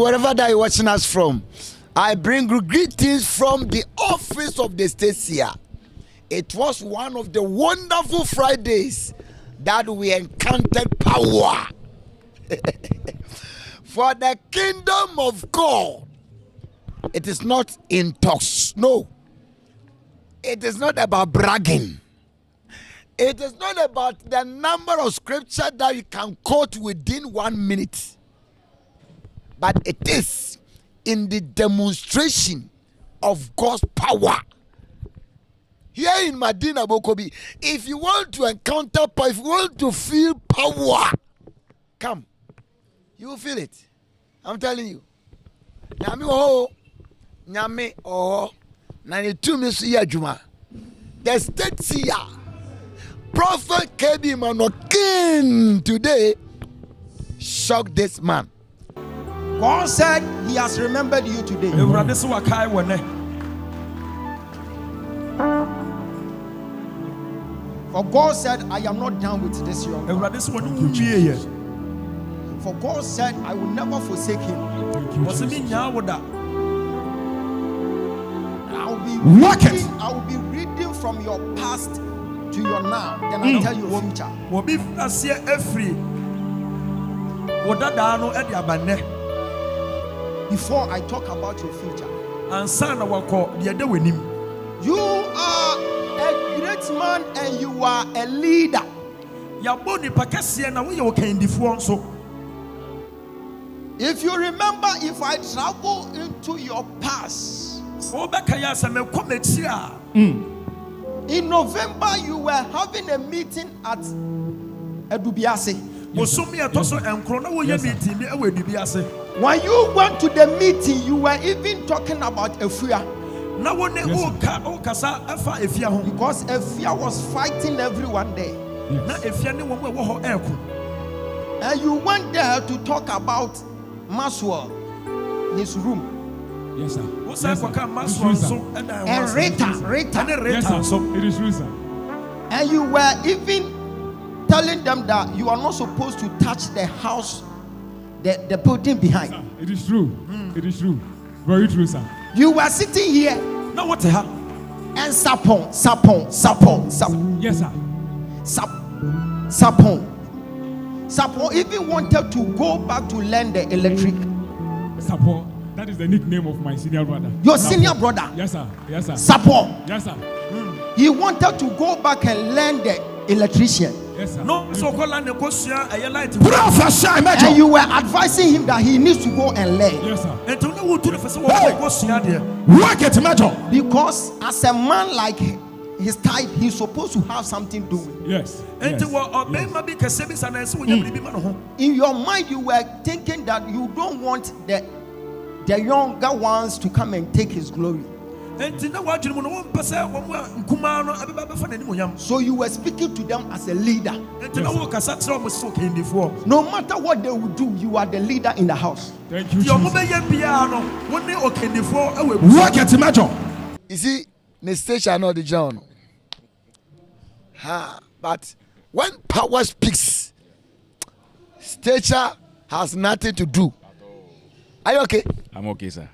Wherever that you're watching us from, I bring greetings from the office of the state seer. It was one of the wonderful Fridays that we encountered power. For the kingdom of God, it is not in talks. No. It is not about bragging. It is not about the number of scripture that you can quote within 1 minute. But it is in the demonstration of God's power. Here in Medina Bokobi, if you want to encounter power, if you want to feel power, come. You will feel it. I'm telling you. Nyame oh 92 minutes year Juma. The state seer, Prophet KB Manokin today shocked this man. God said he has remembered you today. For God said, I am not done with this young man. For God said, I will never forsake him. I will be reading from your past to your now. Then I'll tell you your future. Before I talk about your future, you are a great man and you are a leader. If you remember, if I travel into your past, in November you were having a meeting at Edubiase. When you went to the meeting, you were even talking about Efia. Because Efia was fighting everyone there. And you went there to talk about Maswell, his room. Yes, sir. And Rita. Yes, sir. It is true, sir. And you were even telling them that you are not supposed to touch the house, the building behind. Yes, it is true. It is true. Very true, sir. You were sitting here. Now what the hell? And sapon. Yes, sir. Sapon even wanted to go back to learn the electric. Sapon. That is the nickname of my senior brother. Your senior brother? Yes, sir. Yes, sir. Sapon. Yes, sir. He wanted to go back and learn the electrician. Yes, sir. No, so and you were advising him that he needs to go and learn. Yes, sir. Work it, Major. Because as a man like his type, he's supposed to have something doing. Yes. In your mind, you were thinking that you don't want the younger ones to come and take his glory. So you were speaking to them as a leader. No matter what they will do, you are the leader in the house. Thank you, Jesus. Work it, Major. You see, the stage are not the John. But when power speaks, stature has nothing to do. Are you okay? I'm okay, sir.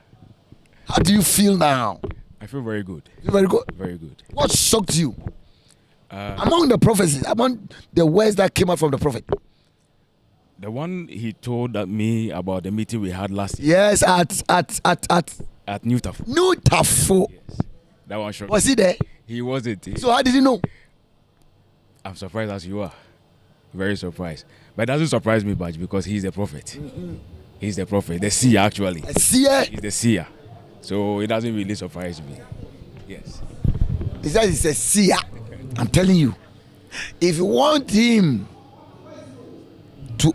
How do you feel now? I feel very good. Very good? Very good. What shocked you? Among the prophecies, among the words that came out from the prophet. The one he told me about the meeting we had last year. Yes, at New Tafo. New Tafo. Yes. That one shocked. Was he there? He wasn't. So how did he know? I'm surprised as you are. Very surprised. But it doesn't surprise me much because he's the prophet. He's the prophet, the seer actually. A seer? He's the seer. So it doesn't really surprise me. Yes. He says he's a seer. I'm telling you. If you want him to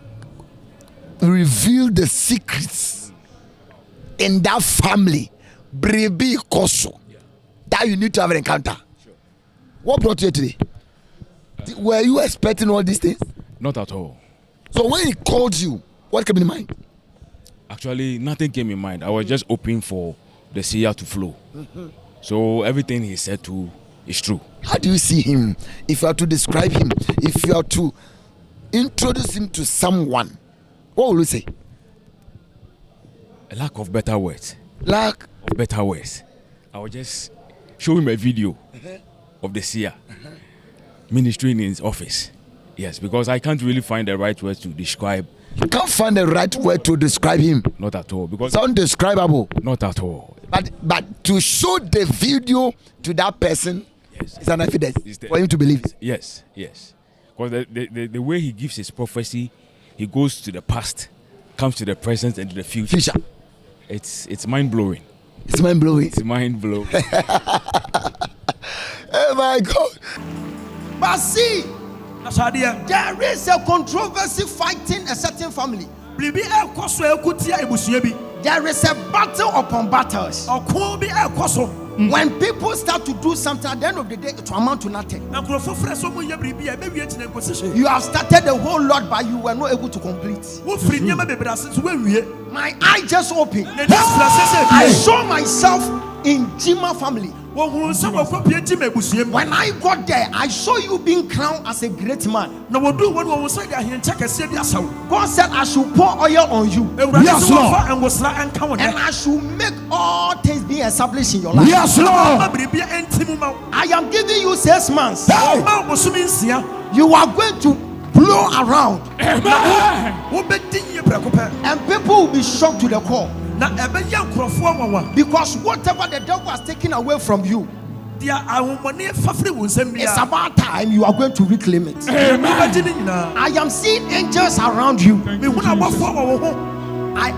reveal the secrets in that family, Brebi Koso, that you need to have an encounter. Sure. What brought you today? Were you expecting all these things? Not at all. So when he called you, what came in mind? Actually, nothing came in mind. I was just hoping for the seer to flow. So everything he said to is true. How do you see him? If you are to describe him, if you are to introduce him to someone, what will you say? A lack of better words. Lack of better words. I will just show him a video of the seer ministering in his office. Yes, because I can't really find the right words to describe. You can't find the right word to describe him. Not at all. Because it's undescribable. Not at all. But to show the video to that person, yes, is an evidence for him to believe it. Yes. Because the way he gives his prophecy, he goes to the past, comes to the present and to the future. It's mind blowing. It's mind blowing. It's mind blowing. Oh my God. But see, there is a controversy fighting a certain family. There is a battle upon battles. When people start to do something, at the end of the day, it will amount to nothing. You have started the whole lot, but you were not able to complete. My eye just opened. I saw myself in Jima family. When I got there, I saw you being crowned as a great man. God said I should pour oil on you. Yes, Lord. And I should make all things be established in your life. Yes, Lord. I am giving you 6 months. Hey. You are going to blow around. Amen. And people will be shocked to the core. Because whatever the devil has taken away from you, it's about time you are going to reclaim it. Amen. I am seeing angels around you. I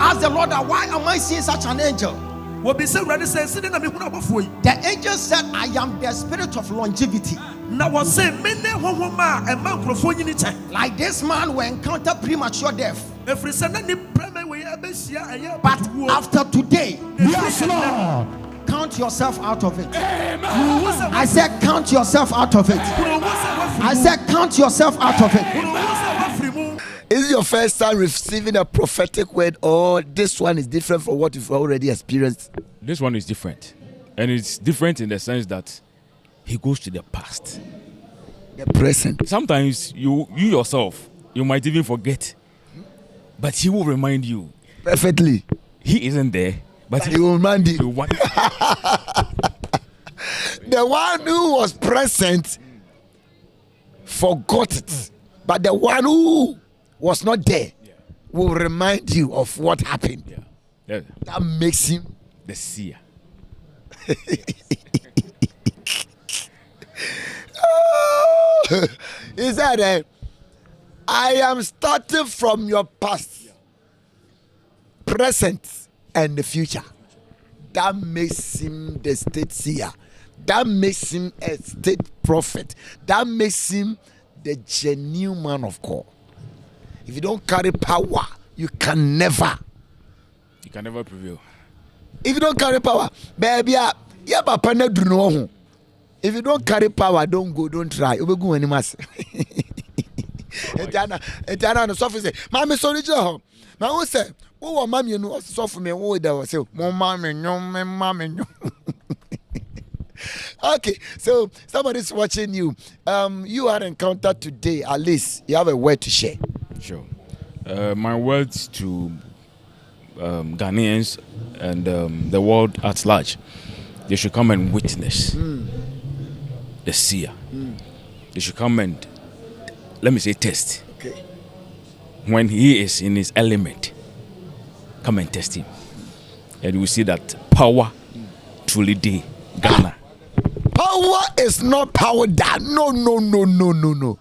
asked the Lord, why am I seeing such an angel? The angel said, I am the spirit of longevity. Like this man will encounter premature death. But after today, yes, Lord, count yourself out of it. Amen. I said, count yourself out of it. I said, count yourself out of it. Is it your first time receiving a prophetic word, or this one is different from what you've already experienced? This one is different. And it's different in the sense that he goes to the past. The present. Sometimes you yourself, you might even forget. But he will remind you. Perfectly. He isn't there, but he will remind you. The one who was present forgot it. But the one who was not there will remind you of what happened. Yeah. That makes him the seer. He said, I am starting from your past, present, and the future. That makes him the state seer. That makes him a state prophet. That makes him the genuine man of God. If you don't carry power, you can never prevail. If you don't carry power, baby, if you don't carry power, don't go, don't try. You will go anymore. Etana no so say, "Mama sorry jo." Na who say, "Who wa mama no so for me wo da say, "Mo mama nyom." Okay, so somebody's watching you. You had encountered today, at least you have a word to share. Sure. My words to Ghanaians and the world at large, they should come and witness the seer. They should come and, let me say, test. Okay. When he is in his element, come and test him. And you will see that power truly did Ghana. Power is not power that. No.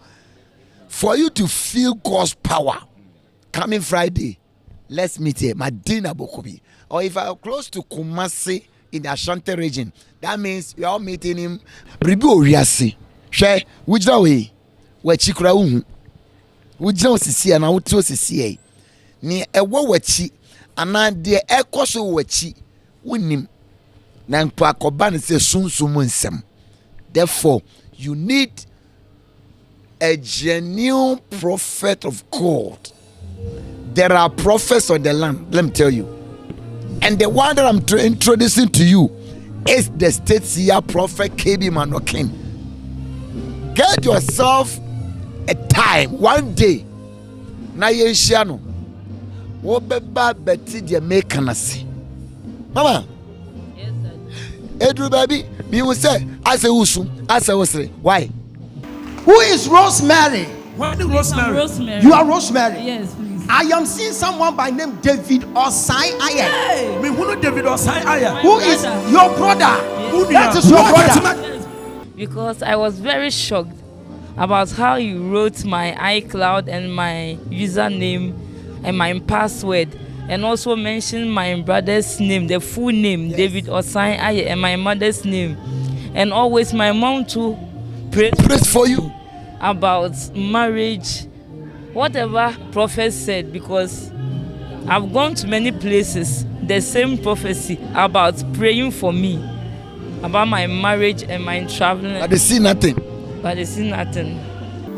For you to feel God's power, coming Friday, let's meet here, Madina Bokobi. Or if I'm close to Kumasi in the Ashanti region, that means we are all meeting him. Bribu Oriasi. Share, which way? Where Chikra Uhu. Which don't see and I would to see. Near a wachi, and I dear Ekoso wachi, win him. Nan Pakoban says soon sumunsem. Therefore, you need a genuine prophet of God. There are prophets on the land, let me tell you. And the one that I'm introducing to you is the state seer prophet KB Manokin. Get yourself a time, one day. Na yenshiano. Wobeba beti dia mekanase. Mama. Yes, Daddy. Edru baby, me will say, I say usu, I say usre. Why? Who is Rosemary? What is Yes, I'm Rosemary? Rosemary. You are Rosemary. Yes, please. I am seeing someone by name David Osai Aye. Hey! Me who know David Osai Aya? Who is brother. your brother? Who That dia? is your What? brother. Because I was very shocked about how you wrote my iCloud and my username and my password, and also mentioned my brother's name, the full name, David Osai Aye, and my mother's name, and always my mom too prays For you. about marriage, whatever prophet said, because I've gone to many places, the same prophecy about praying for me, about my marriage and my traveling, But they see nothing. but they see nothing.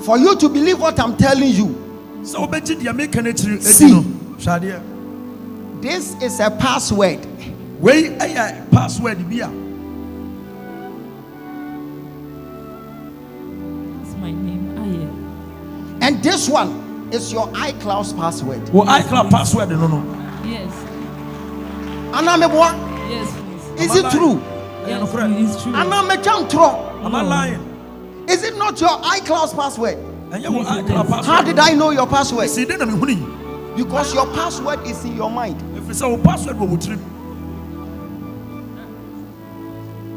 For you to believe what I'm telling you, So obeti dia make an etri See. etino. Shadia. this is a password. Wey aya password bi a. That's my name, Aye. And this one is your iCloud password. Wo iCloud password no no. Yes, Anameboa, yes, please. is it true? Yes, no friend. please, it's true. Anamechantro, Am I lying? is it not your iCloud password? And you iCloud password. How did I know your password? See then me huni. Because your password is in your mind. If you say wo password wo trip.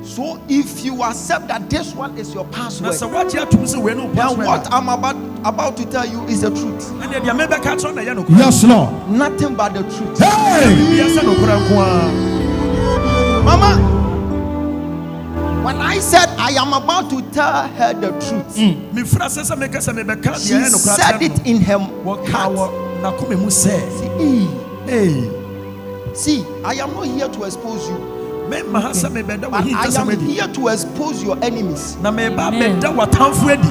So if you accept that this one is your Na password, say what you to say we no then password. what I'm about to tell you is the truth. And dia me be catch on na ya no. Yes, Lord. Nothing but the truth. Hey! Bia say no kura nko a. Mama, when I said I am about to tell her the truth, Me fra say me kasa me be ka she dia no kura. said it in her Wo ka heart. wo na ko me mu say. Hey. See, I am not here to expose you, Me mahasa me be da wo but hin I kasa am me di. here to expose your enemies. Na me ba Amen. be da wo tamfo adi.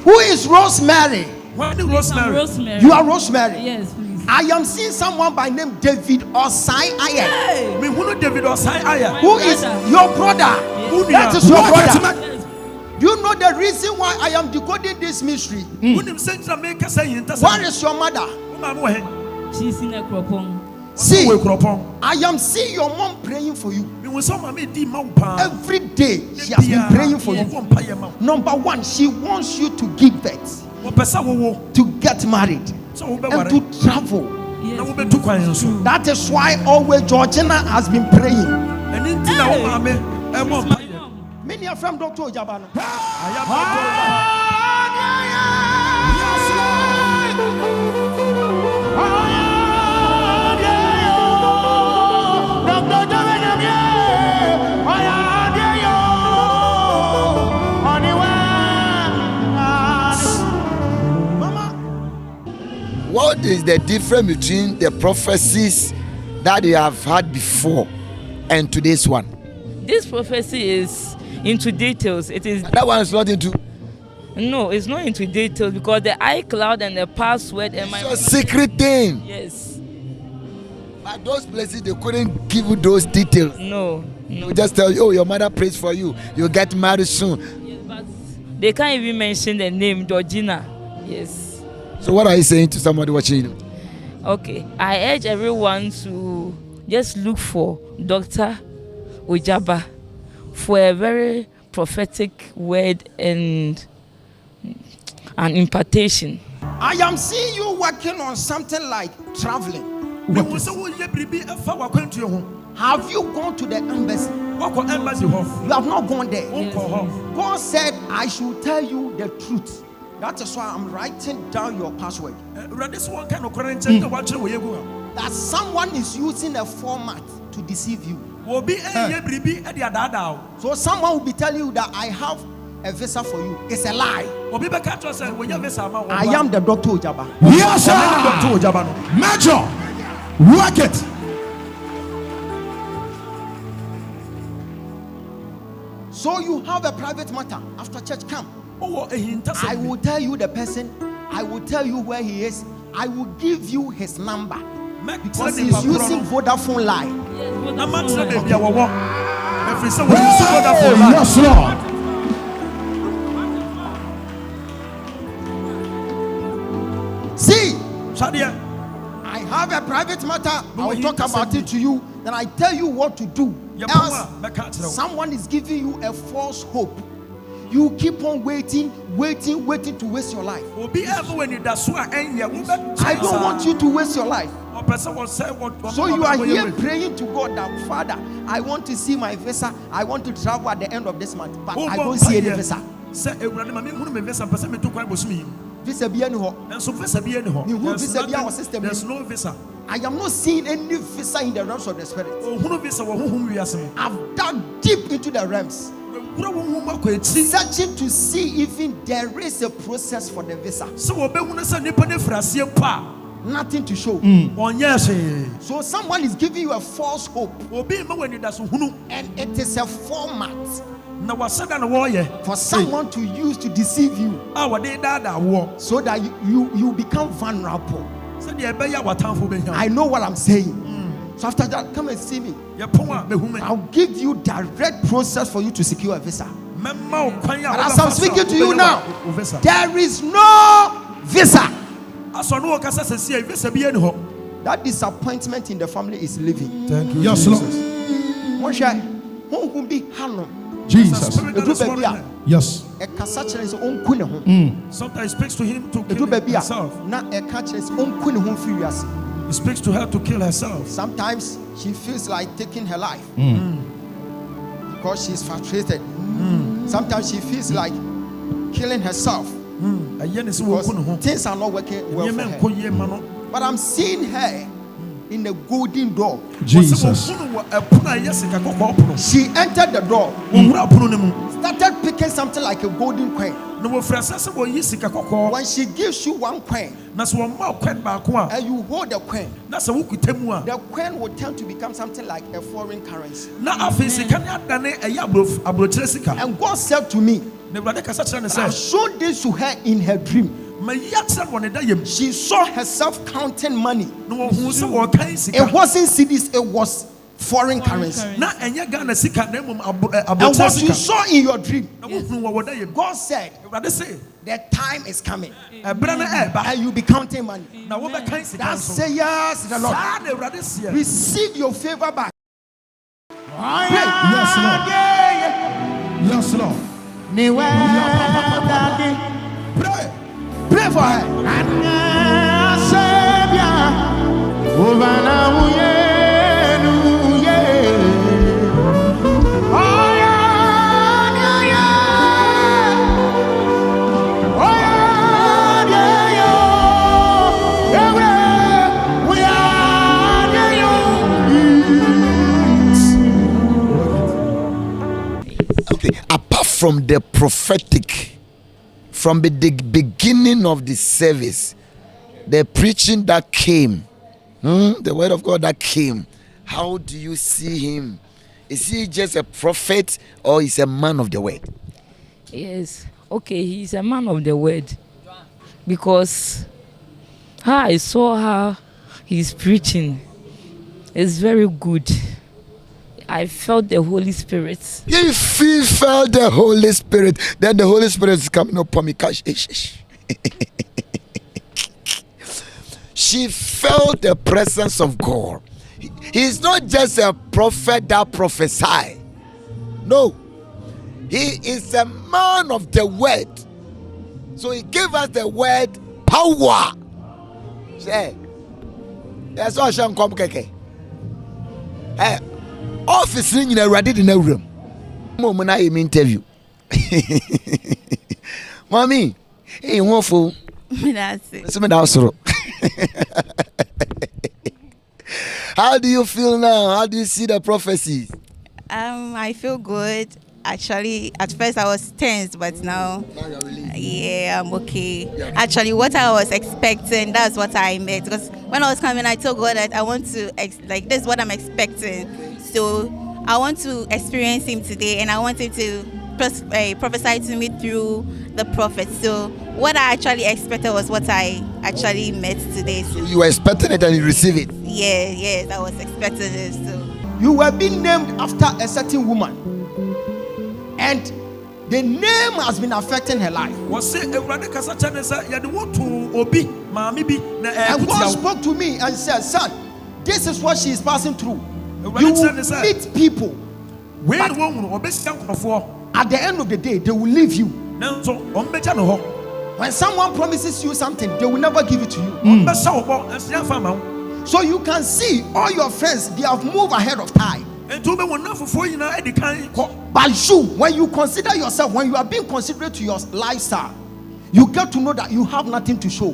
Who is Rosemary? What is I'm Rosemary? Rosemary. You are Rosemary. Yes, please. I am seeing someone by name David Osai Aye. Hey! Me who know David Osai Aya? Who is your brother? Who That dia? is your What? brother. Yes, Do you know the reason why I am decoding this mystery? Who nim say na me kasa yin ta say. Where is your mother? Ma mo he. she's in a cropong. See, We kropon. I am seeing your mom praying for you. Me wo so ma me di ma wo pa. Every day she has been praying for you. Wo mpa ye ma. Number one, she wants you to give birth, Wo pesa wo to get married, so wo be and ware. to travel. Yes, Na wo be please, tu kwan it's so. true. That is why always Georgina has been praying. Eni nti na wo ma me. E mo mpa ye. Many are from Dr. Ojabano. Aya ba Mama, What is the difference between the prophecies that you have had before and today's one? This prophecy is into details. It is That one is not into no, it's not into details because the iCloud and the password and my your secret thing. yes, But those places they couldn't give you those details. no, no. They just tell you, oh, your mother prays for you. You'll get married soon. Yes, but they can't even mention the name Georgina. Yes. So what are you saying to somebody watching you? Okay. I urge everyone to just look for Dr. Ojaba for a very prophetic word and an impartation. I am seeing you working on something like traveling. Me wo so wo ye bribi e fa wa kwantu ho. Have you gone to the embassy? Wa ko embassy ho. You have not gone there. Wo ko ho. God said, I should tell you the truth. That is why I'm writing down your password. Rade so won kan okore nche na wa kire wo ye gu ha. That someone is using a format to deceive you. Wo bi e ye bribi e dia daada o. So someone will be telling you that I have a visa for you. It's a lie. Obi be ka tro say wo nya visa ma wo. I am the Dr. Ojaba. Yes, Dr. sir. Ojaba no. Major. Work it. So you have a private matter after church camp. Oh, ehinta I say. will tell you the person. I will tell you where he is. I will give you his number because he's using Vodafone line. Na matre be bia wo wo. Every say wo use go da for Hey, yes, Lord. See, I have a private matter. I will talk about it to you. Then I tell you what to do. Else, someone is giving you a false hope. You keep on waiting to waste your life. I don't want you to waste your life. So you are here praying to God that, Father, I want to see my visa. I want to travel at the end of this month, but I don't see any visa. Visa there's no visa. I am not seeing any visa in the realms of the spirit. I've dug deep into the realms, searching to see if there is a process for the visa. Nothing to show. So someone is giving you a false hope, and it is a format for someone to use to deceive you, so that you become vulnerable. I know what I'm saying. So after that, come and see me. I'll give you direct process for you to secure a visa. But as I'm speaking to you now, there is no visa. That disappointment in the family is living. Thank you, yes, Lord. Jesus. Yes. Sometimes he speaks to him to kill himself. He speaks to her to kill herself. Sometimes she feels like taking her life because she's frustrated. Sometimes she feels like killing herself because things are not working well for her. But I'm seeing her in the golden door. Jesus. She entered the door, started picking something like a golden coin. When she gives you one coin and you hold the coin will tend to become something like a foreign currency. And God said to me, I showed this to her in her dream. She saw herself counting money. It wasn't cedis, it was foreign currency. And what you saw in your dream, God said, the time is coming and you'll be counting money. That say yes, the Lord. Receive your favor back. Yes, Lord. Yes, Lord. Pray. Pray for her. Okay, apart from the prophetic, from the beginning of the service, the preaching that came, the word of God that came, how do you see him? Is he just a prophet or is a man of the word? Yes, okay, he's a man of the word, because how I saw how he's preaching is very good. I felt the Holy Spirit. If he felt the Holy Spirit, then the Holy Spirit is coming upon me. She felt the presence of God. He's not just a prophet that prophesies. No. He is a man of the word. So he gave us the word power. Say, that's why I'm come keke. Office in a ready in a room. Moment I am interview. Mommy, hey, woeful. That's it. How do you feel now? How do you see the prophecies? I feel good. Actually, at first I was tense, but now, yeah, I'm okay. Yeah. Actually, what I was expecting, that's what I met. Because when I was coming, I told God that I want to, this is what I'm expecting. So I want to experience him today, and I want him to prophesy to me through the prophet. So what I actually expected was what I actually met today. So you were expecting it and you received it? Yes, I was expecting it. So you were being named after a certain woman, and The name has been affecting her life. And God spoke to me and said, son, this is what she is passing through. You will meet people. At the end of the day, they will leave you. When someone promises you something, they will never give it to you. So you can see all your friends, they have moved ahead of time. But you, when you consider yourself, when you are being considerate to your lifestyle, you get to know that you have nothing to show.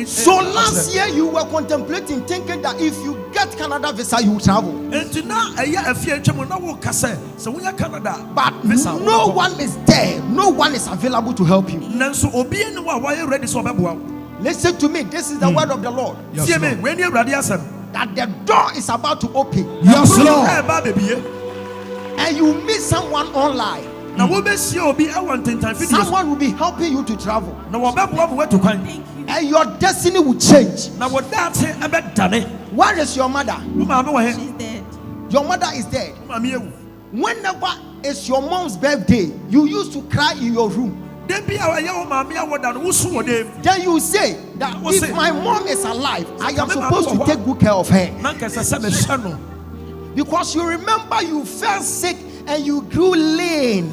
So last year you were contemplating, thinking that if you get Canada visa, you will travel. But no one is there. No one is available to help you. Listen to me. This is the word of the Lord. Yes, Lord. That the door is about to open. Yes, Lord. And you meet someone online. Someone will be helping you to travel. And your destiny will change. Where is your mother? She's dead. Your mother is dead. Whenever it's your mom's birthday, you used to cry in your room. Then you say that if my mom is alive, I am supposed to take good care of her. Because you remember you fell sick and you grew lean.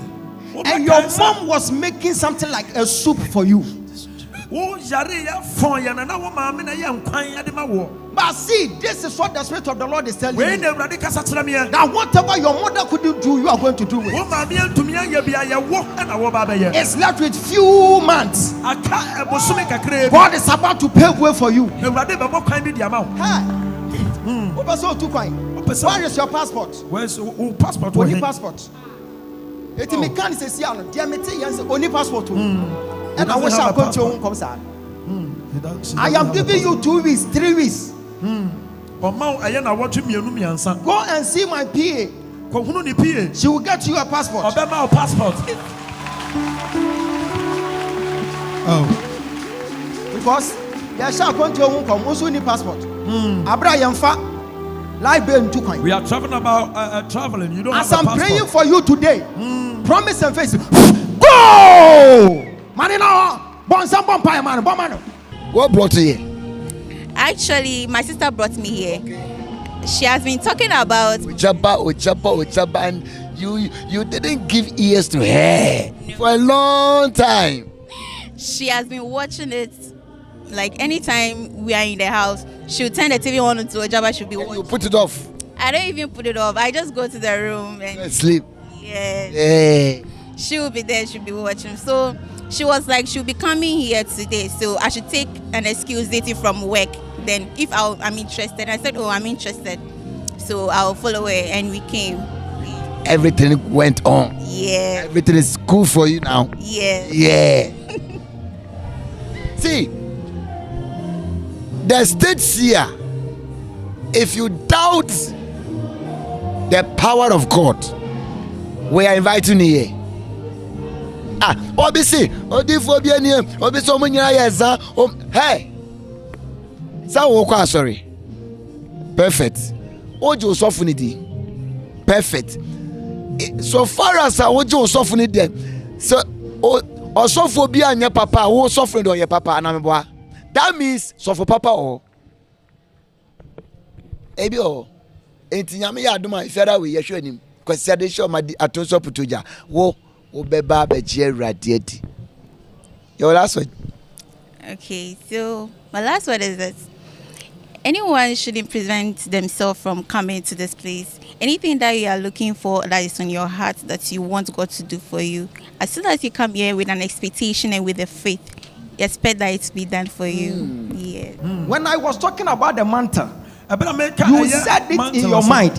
And your mom was making something like a soup for you. But see, this is what the Spirit of the Lord is telling you. That whatever your mother couldn't do, you are going to do it. It's left with few months. God is about to pave way for you. Where is your passport? Where's your passport? Only passport. It means say only passport. And I wish I could show him. I am giving you 2 weeks, 3 weeks. Go and see my PA. She will get you a passport. Oh. Because you shall come to home come also need passport. Abraham fa life be too kind. We are traveling about traveling. You don't as have I'm a passport. praying for you today, promise and face. Go! Man, man. What brought you here? Actually, my sister brought me here. She has been talking about Ojaba, and you didn't give ears to her for a long time. She has been watching it. Like anytime we are in the house, she'll turn the TV on to Ojaba. She'll be watching. You put it off. I don't even put it off. I just go to the room and Sleep. Yeah. She'll be there. She'll be watching. So she was like, she'll be coming here today. So I should take an excuse dating from work. Then if I'm interested, I said, oh, I'm interested. So I'll follow her, and we came. Everything went on. Yeah. Everything is cool for you now. Yeah. Yeah. See, the state seer, if you doubt the power of God, we are inviting you here. Obisi, Odiphobia, Obiso Munyasa, hey, Sawoka, sorry. Perfect. Ojo Sofunidi. Perfect. So far as Ojo Sofunidi, so Osophobia and your papa, who suffering on your papa, and that means suffer papa or Ebio. Ain't Yami Aduma, if you're away, you're showing him. Because they show my Atoso Putuja. Whoa. Your last word. Okay, so my last word is this: anyone shouldn't prevent themselves from coming to this place. Anything that you are looking for that is on your heart that you want God to do for you, as soon as you come here with an expectation and with a faith, you expect that it to be done for you. Yeah. When I was talking about the mantle, you said it in your mind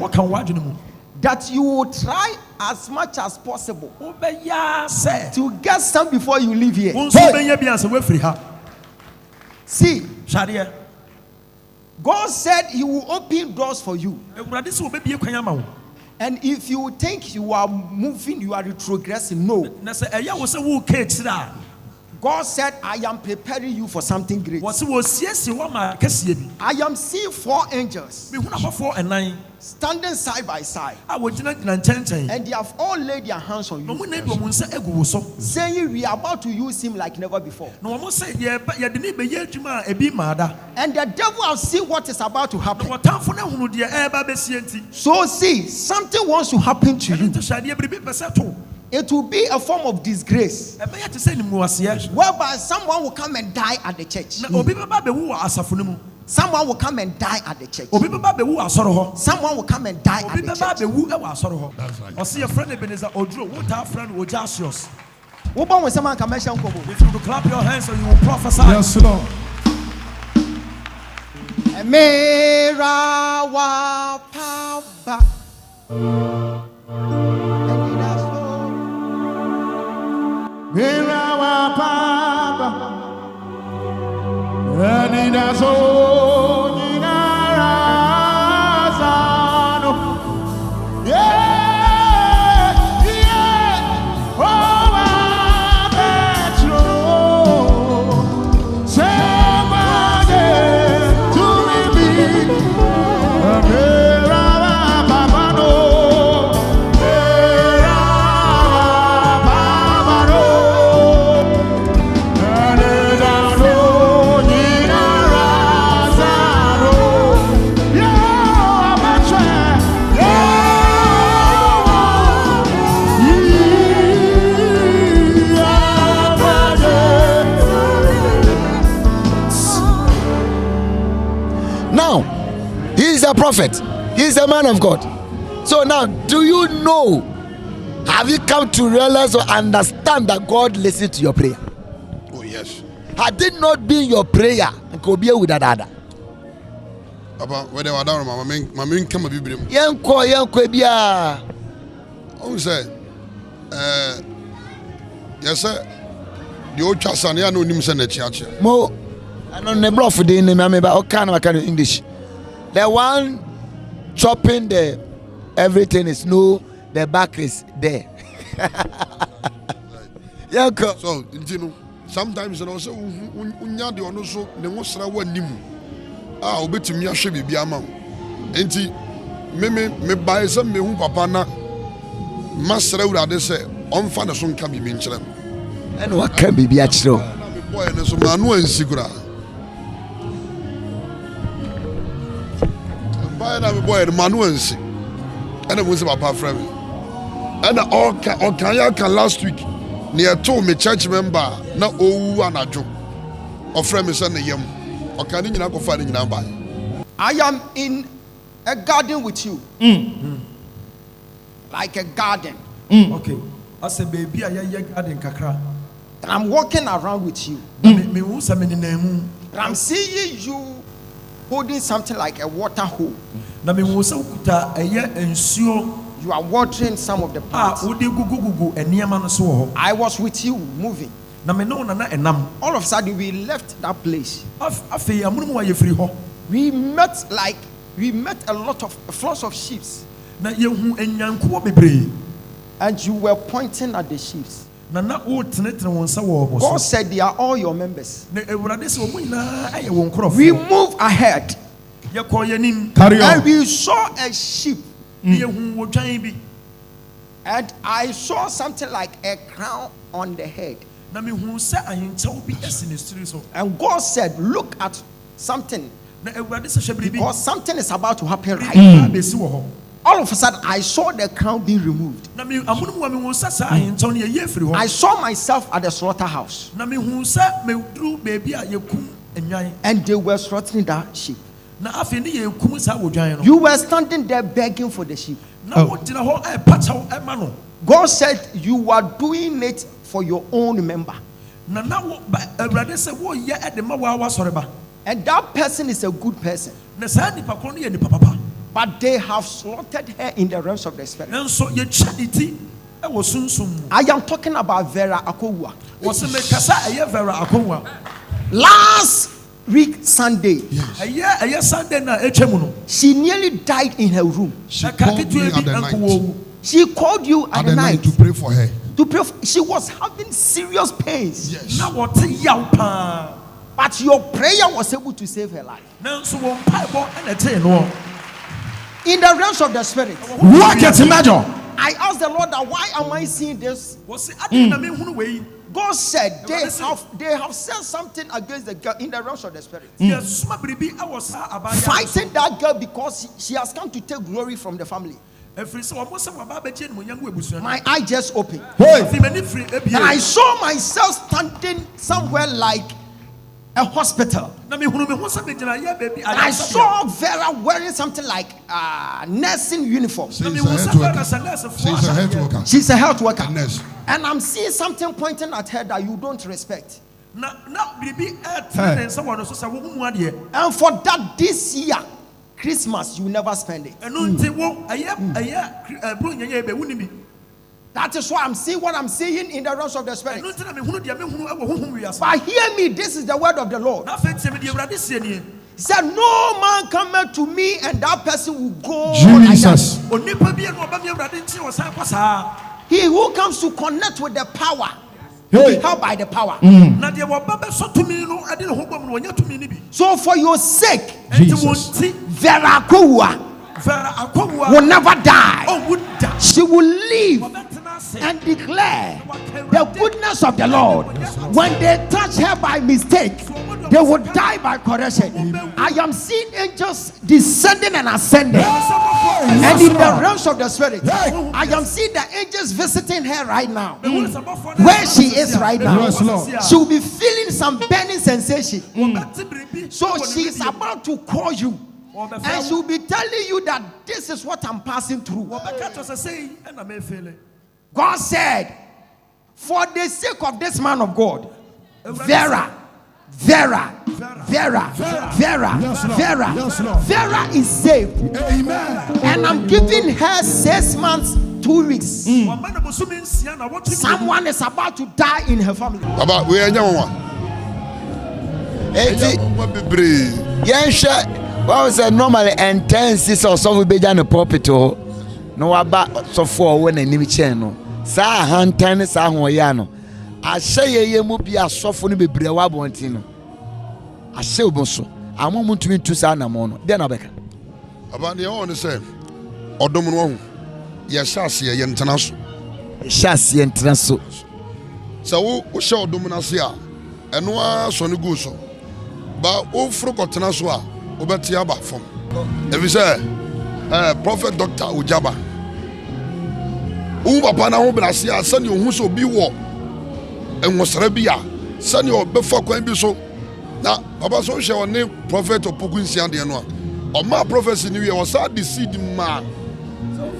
that you will try as much as possible to get some before you leave here. Hey. See, God said He will open doors for you. And if you think you are moving, you are retrogressing, no. God said, I am preparing you for something great. I am seeing 4 angels standing side by side, and they have all laid their hands on you, saying, we are about to use him like never before. And the devil has seen what is about to happen. So see, something wants to happen to you. It will be a form of disgrace, whereby someone will come and die at the church. Someone will come and die at the church. Someone will come and die at the church. That's right. If you clap your hands so you will prophesy. Yes, Lord. Prophet, he's a man of God. So now, do you know, have you come to realize or understand that God listens to your prayer? Oh yes. Had it not been your prayer, could be with that other. Papa, where they were down, my main come a bit. Yanko bia. Oh, say, yes, sir. The old Chasania no names in the church. Mo, I don't know for the name, but all kind of English. The one chopping the everything is no, the back is there. Yanko. So, you know, sometimes also unya de ono so ne wo sra wa nim a obetumi ahwe bibia ma enti me bae se me hu papa na masra urade se onfa ne so nka bibi nkyerem ene wa ka bibi a kyerɛ na me boy ne so ma no ansi kura bae na me boy ne ma no ansi ene mo se papa frɛ me ene all kan ya kan last week near to me church member na owu anajo ofre me say ne yam okani nyina ko fa ne nyina ba. I am in a garden with you. Like a garden. Okay. I say baby I garden kakra. And I'm walking around with you. Me say me nemu. I'm seeing you holding something like a water hole. Na me wo say ukuta eye ensuo. You are watering some of the plants. I was with you moving. All of a sudden we left that place. We met a lot of flocks of sheep. And you were pointing at the sheep. God said they are all your members. We move ahead. And we saw a sheep. And I saw something like a crown on the head. And God said, look at something, because something is about to happen right now. All of a sudden I saw the crown being removed. I saw myself at the slaughterhouse, and they were slaughtering that sheep. You were standing there begging for the sheep. God said you are doing it for your own member. And that person is a good person. But they have slaughtered her in the realms of the spirit. I am talking about Vera Akowua. Last week Sunday, she nearly died in her room. She called you at the night to pray for her. to pray. She was having serious pains. Yes. But your prayer was able to save her life. In the realms of the spirit, Work it, Major. I asked the Lord that why am I seeing this? God said they have said something against the girl in the realms of the spirit. Fighting that girl because she has come to take glory from the family. My eye just opened. And I saw myself standing somewhere like a hospital. And I saw Vera wearing something like nursing uniform. She's a health worker. She's a health worker. Nurse. And I'm seeing something pointing at her that you don't respect. And for that, this year, Christmas, you never spend it. That is why I'm seeing what I'm seeing in the realms of the spirit. But hear me, this is the word of the Lord. He said, no man cometh to me and that person will go. Jesus. He who comes to connect with the power will be helped by the power. So for your sake, Vera Akua will never die. She will live and declare the goodness of the Lord. When they touch her by mistake, they will die by correction. I am seeing angels descending and ascending. And in the realms of the spirit, I am seeing the angels visiting her right now. Where she is right now, she will be feeling some burning sensation. So she is about to call you. And she will be telling you that this is what I'm passing through. God said, for the sake of this man of God, Vera is saved. Amen. And I'm giving her 6 months, 2 weeks. Someone is about to die in her family. About we are young. What was normally intense or so we began a pulpit no about so for when a new channel. Sa hantan sa hoyano. I say ye mu bia sofo no bebrewa bontino. I say oboso. Amomu ntumi tu sa na mo no. Den abeka. About the one say odom no ho. Ye shase ye ntena so. Shase ye ntena so. So wo she odom na se a eno a so ne go so. Ba wo fro kotena so a obeti aba fom. If you say prophet Dr. Ujaba papa na ho brase a sani ohun so bi wo enwosra bi a sani obefa kwan bi so na papa so hwe one prophet opokunsia de no a o ma prophecy ni we o sa the seed man so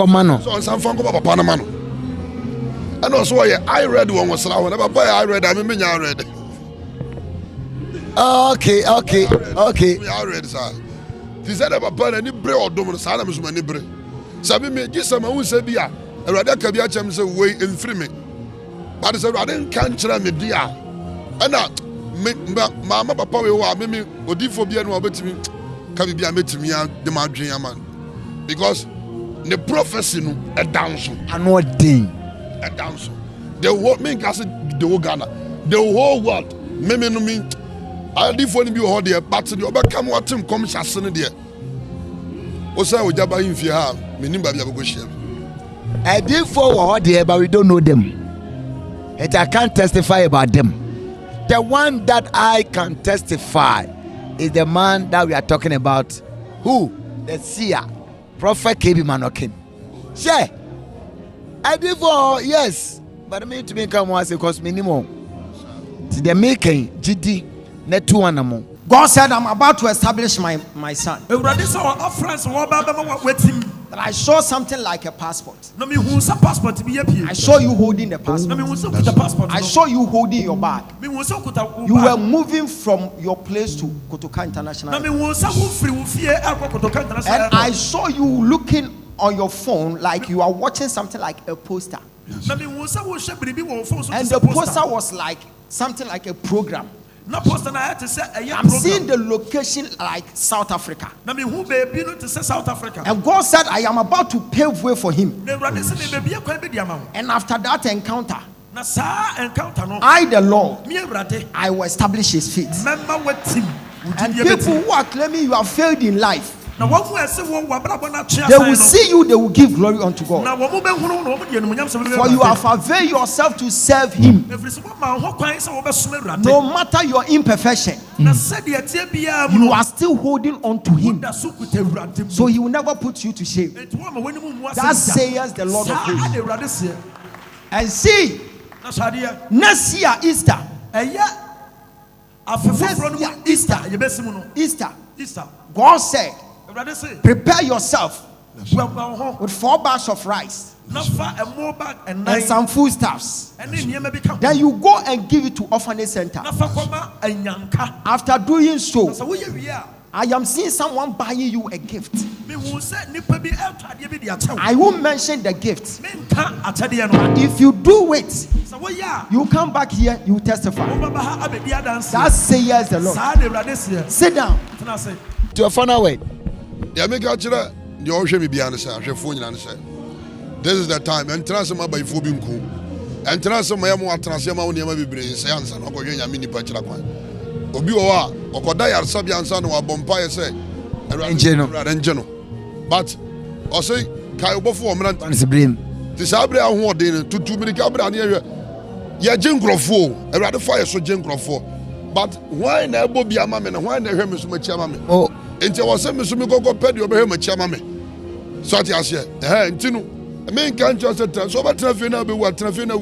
mano so san fan ko papa na mano and also I read one was la na papa I read I menya read. Okay. I read sir. He said papa na ni bre odom sa na me so ni bre. Sabi me gisa ma hu se bia Awurade ka bia chem se we emfiri me. But say Awurade kan kira me dia. Ana mama papa we wa me odifo bia no obetimi ka bia metimi ya de ma dwen ya man. Because the prophecy no e down so. Ano din. E down so. The whole me ka se the whole Ghana. The whole world. Me no me adifo ni bi ho de but the obeka mo atem kom hyase ne de. Osa Ojaba Infie ha menim ba bia go share. I did for what there, but we don't know them. And I can't testify about them. The one that I can testify is the man that we are talking about. Who? The seer, Prophet KB Manokin. Share. I did for yes, but I mean to make come once because minimum. To the making GD net 2 animal. God said, I'm about to establish my son. That I saw something like a passport. I saw you holding the passport. I saw you holding your bag. You were moving from your place to Kotoka International. And I saw you looking on your phone like you are watching something like a poster. And the poster was like something like a program. I'm seeing the location like South Africa. And God said, I am about to pave way for him. And after that encounter, I, the Lord, I will establish his feet. And people who are claiming you have failed in life, they will see you, they will give glory unto God. For you have availed yourself to serve him. No matter your imperfection, you are still holding on to him. So he will never put you to shame. That says the Lord of hosts. And see, next year, Easter. Easter. God said, prepare yourself with 4 bags of rice and some foodstuffs. Then you go and give it to orphanage center. After doing so, I am seeing someone buying you a gift. I won't mention the gift. If you do it, you come back here, you testify. That says the Lord. Sit down. To a final word. This is the time. And transfer by Fubinku. And transfer my transfer my science and Obiwa, Okodaya Sabian San or Bompire say, Engino. But I say, Kayobofo Man's this Abra who did to 2 minutes Cabra near Ya Jingrofo, a rather fire so Jingrofo. But why never be a mamma and why never Miss Machamame? Oh, and I was saying, Miss Miko Pedio Machamame. Sati Asia, and Tinu, a man can't just tell so much Trafina be what Trafina.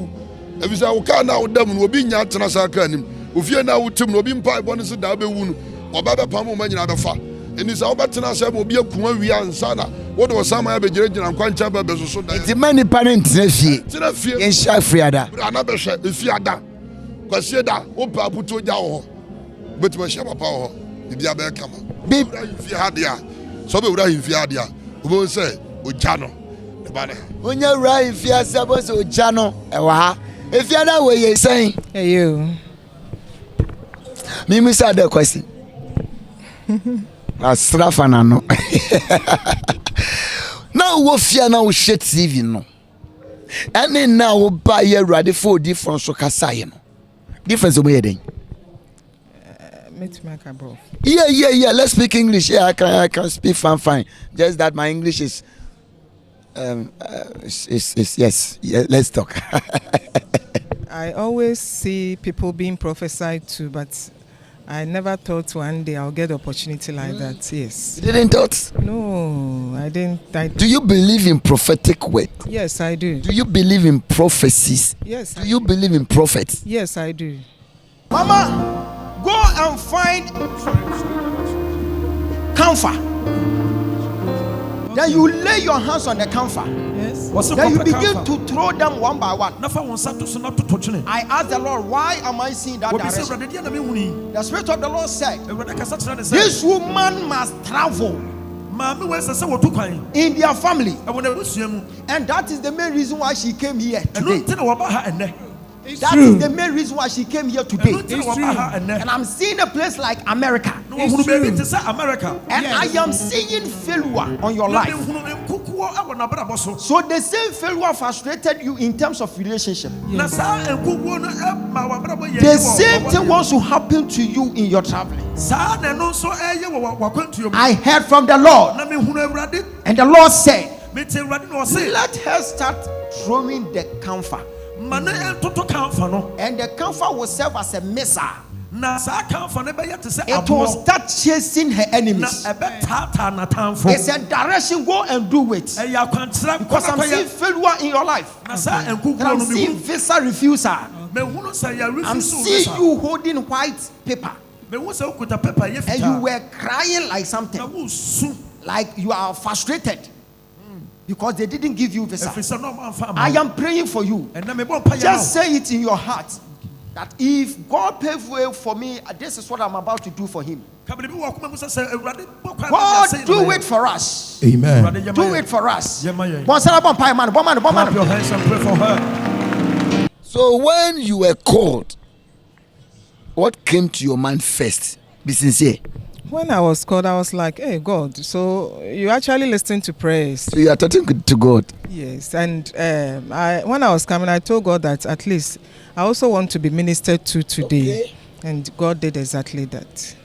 If you say, okay, now them will be not Transacanim. If you now to no being pipe one is a double wound or Baba Pamo man in other far. And it's our Batina will be a Kumaria and Sana. What was some other generation and Quanchaba Bezo? The many parents in Shafriada. Another if you are done. Consider Opa Puto Yao. But my Shabba Power, if you are back, come on. If you had ya, so be right if you had ya. Who will say, Ujano, the banner. When you're right, if you are supposed to Ujano, if you are that way, you're saying, hey, you. Me miss the question. Astrafanano. Now we fear now shit TV no. And then now we buy a ready for difference so kasai no. Difference over here. Yeah. Let's speak English. Yeah, I can speak fine. Just that my English is yes. Yeah, let's talk. I always see people being prophesied to, but I never thought one day I'll get an opportunity like that. Yes. You didn't thought? No, I didn't. Do you believe in prophetic word? Yes, I do. Do you believe in prophecies? Yes. Do you believe in prophets? Yes, I do. Mama, go and find camphor. Then you lay your hands on the camphor. Yes. Then you begin to throw them one by one. I asked the Lord, why am I seeing that direction? The Spirit of the Lord said, this woman must travel in their family. And that is the main reason why she came here today. That is the main reason why she came here today. And I'm seeing a place like America. And I am seeing failure on your life. So the same failure frustrated you in terms of relationship. The same thing wants to happen to you in your traveling. I heard from the Lord. And the Lord said, let her start throwing the camphor. And the camphor will serve as a missile. It will start chasing her enemies. It's a direction, go and do it. Because I'm seeing failure in your life. And I'm seeing visa refusal. I'm seeing you holding white paper. And you were crying like something. Like you are frustrated. Because they didn't give you visa. I am praying for you. Just say it in your heart that if God pave way for me, this is what I'm about to do for him. God, do it for us. Amen. Do it for us. Clap your hands and pray for her. So when you were called, what came to your mind first? Be sincere. When I was called, I was like, hey, God, so you actually listen to prayers. So you are talking to God. Yes, and when I was coming, I told God that at least I also want to be ministered to today. Okay. And God did exactly that.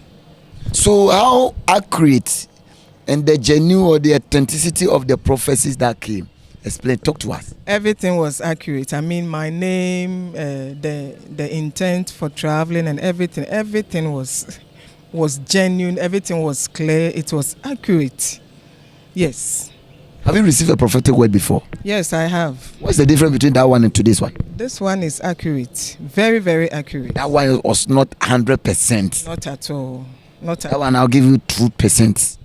So how accurate and the genuine or the authenticity of the prophecies that came? Explain, talk to us. Everything was accurate. I mean, my name, the intent for traveling and everything was genuine. Everything was clear. It was accurate. Yes. Have you received a prophetic word before? Yes, I have. What's the difference between that one and today's one? This one is accurate. Very, very accurate. That one was not 100%. Not at all. Not at that one, I'll give you 2%.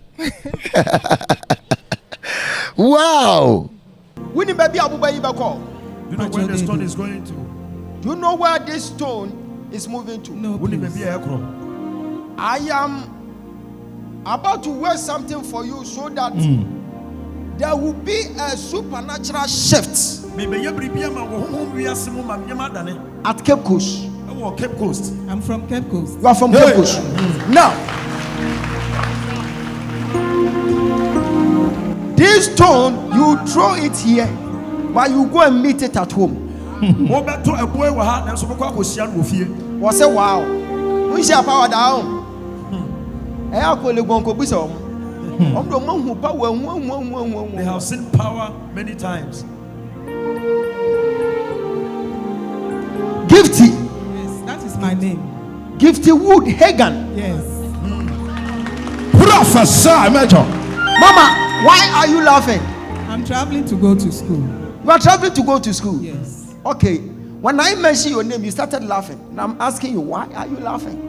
Wow. You know where the stone is going to? Do you know where this stone is moving to? No, I am about to wear something for you so that there will be a supernatural shift at Cape Coast. Cape Coast. I'm from Cape Coast. You are from Cape Coast. Now, this stone, you throw it here, but you go and meet it at home. Was say wow. We share power down. They have seen power many times. Gifty. Yes, that is my name. Gifty Wood Hagan. Yes. Professor Major. Mama, why are you laughing? I'm traveling to go to school. You are traveling to go to school? Yes. Okay. When I mentioned your name, you started laughing. And I'm asking you, why are you laughing?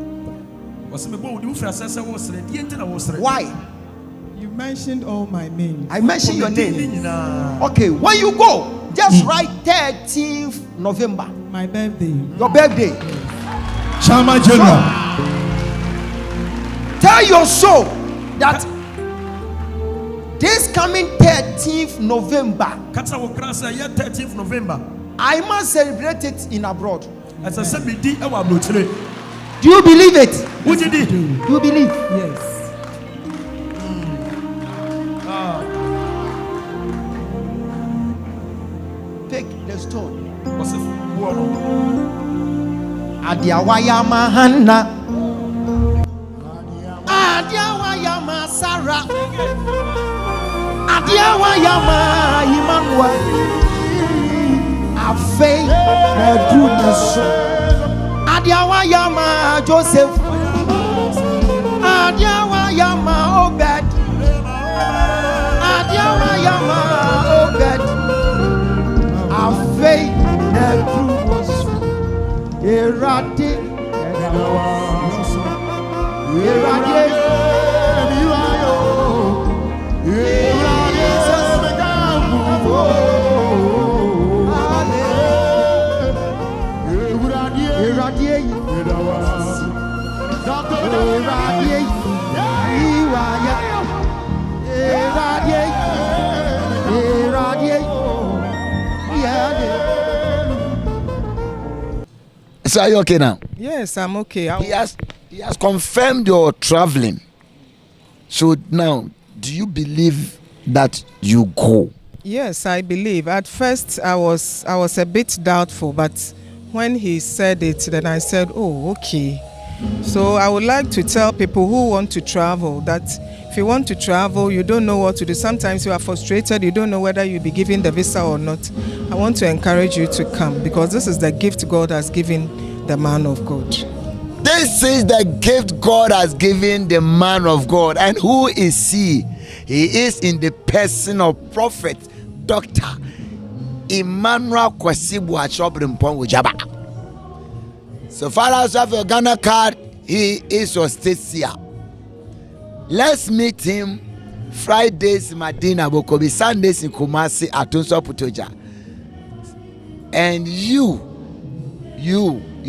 Why? You mentioned all my names. I mentioned your name. Okay, when you go, just write 13th November. My birthday. Your birthday. Chama General. Tell your soul that this coming 13th November, 13th November, I must celebrate it in abroad. Do you believe it? Yes, Do you believe? Yes. Take the stone. Adiawaya Hannah. Adiawaya Sarah. Adiawaya Emmanuel. Afei Eduneso. Adiawaya Joseph. Adiawaya Obed. Adiawaya Obed. Afei Eduneso. Erade. So are you okay now? Yes, I'm okay. He has confirmed your traveling. So now, do you believe that you go? Yes, I believe. At first, I was a bit doubtful, but when he said it, then I said, oh, okay. So I would like to tell people who want to travel that if you want to travel, you don't know what to do. Sometimes you are frustrated, you don't know whether you'll be given the visa or not. I want to encourage you to come because this is the gift God has given the man of God. This is the gift God has given the man of God. And who is he? He is in the person of Prophet Dr. Emmanuel Kwesibu Achobrimpong Ujaba. So far as you have your Ghana card, he is your state seer. Let's meet him Fridays in Madina Bokobi, Sundays in Kumasi, Atunso Putoja. And you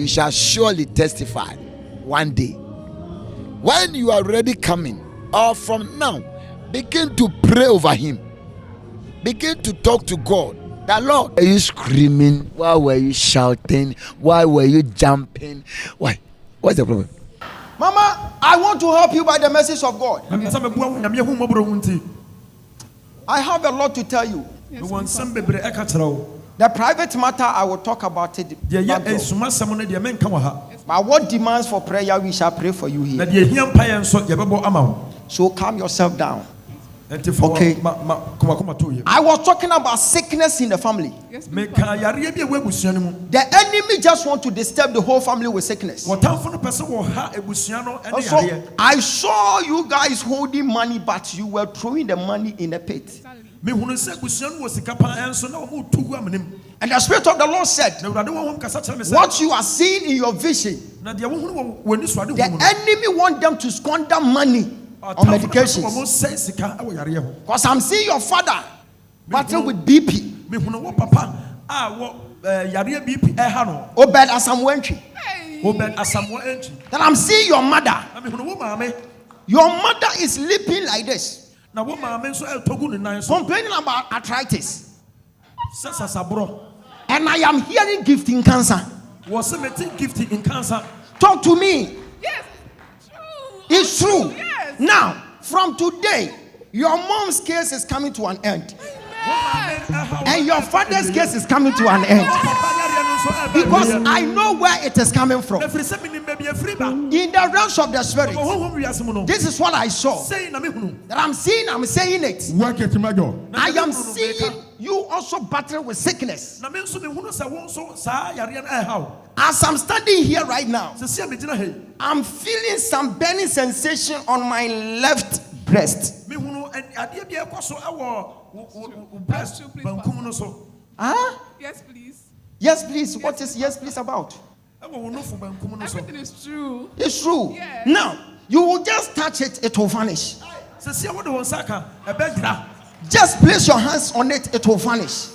shall surely testify one day. When you are already coming, or from now, begin to pray over him. Begin to talk to God. The Lord, were you screaming? Why were you shouting? Why were you jumping? Why? What's the problem? Mama, I want to help you by the message of God. I have a lot to tell you. The private matter, I will talk about it. But what demands for prayer, we shall pray for you here. So calm yourself down. Okay. I was talking about sickness in the family. The enemy just want to disturb the whole family with sickness. Also, I saw you guys holding money, but you were throwing the money in a pit. And the Spirit of the Lord said, what you are seeing in your vision, the enemy want them to squander money on medications. Because I'm seeing your father battling with BP. Obed Asamoah. Then I'm seeing your mother. Your mother is sleeping like this, complaining about arthritis. And I am hearing gifting cancer. Talk to me. Yes, it's true. Yes. Now, from today, your mom's case is coming to an end. And your father's case is coming to an end. Because I know where it is coming from. In the realms of the spirit, this is what I saw. That I'm saying it. I am seeing you also battling with sickness. As I'm standing here right now, I'm feeling some burning sensation on my left breast. Huh? Yes, please. Yes, please. What is yes, please about? Everything is true. It's true. Yes. Now, you will just touch it, it will vanish. Just place your hands on it, it will vanish.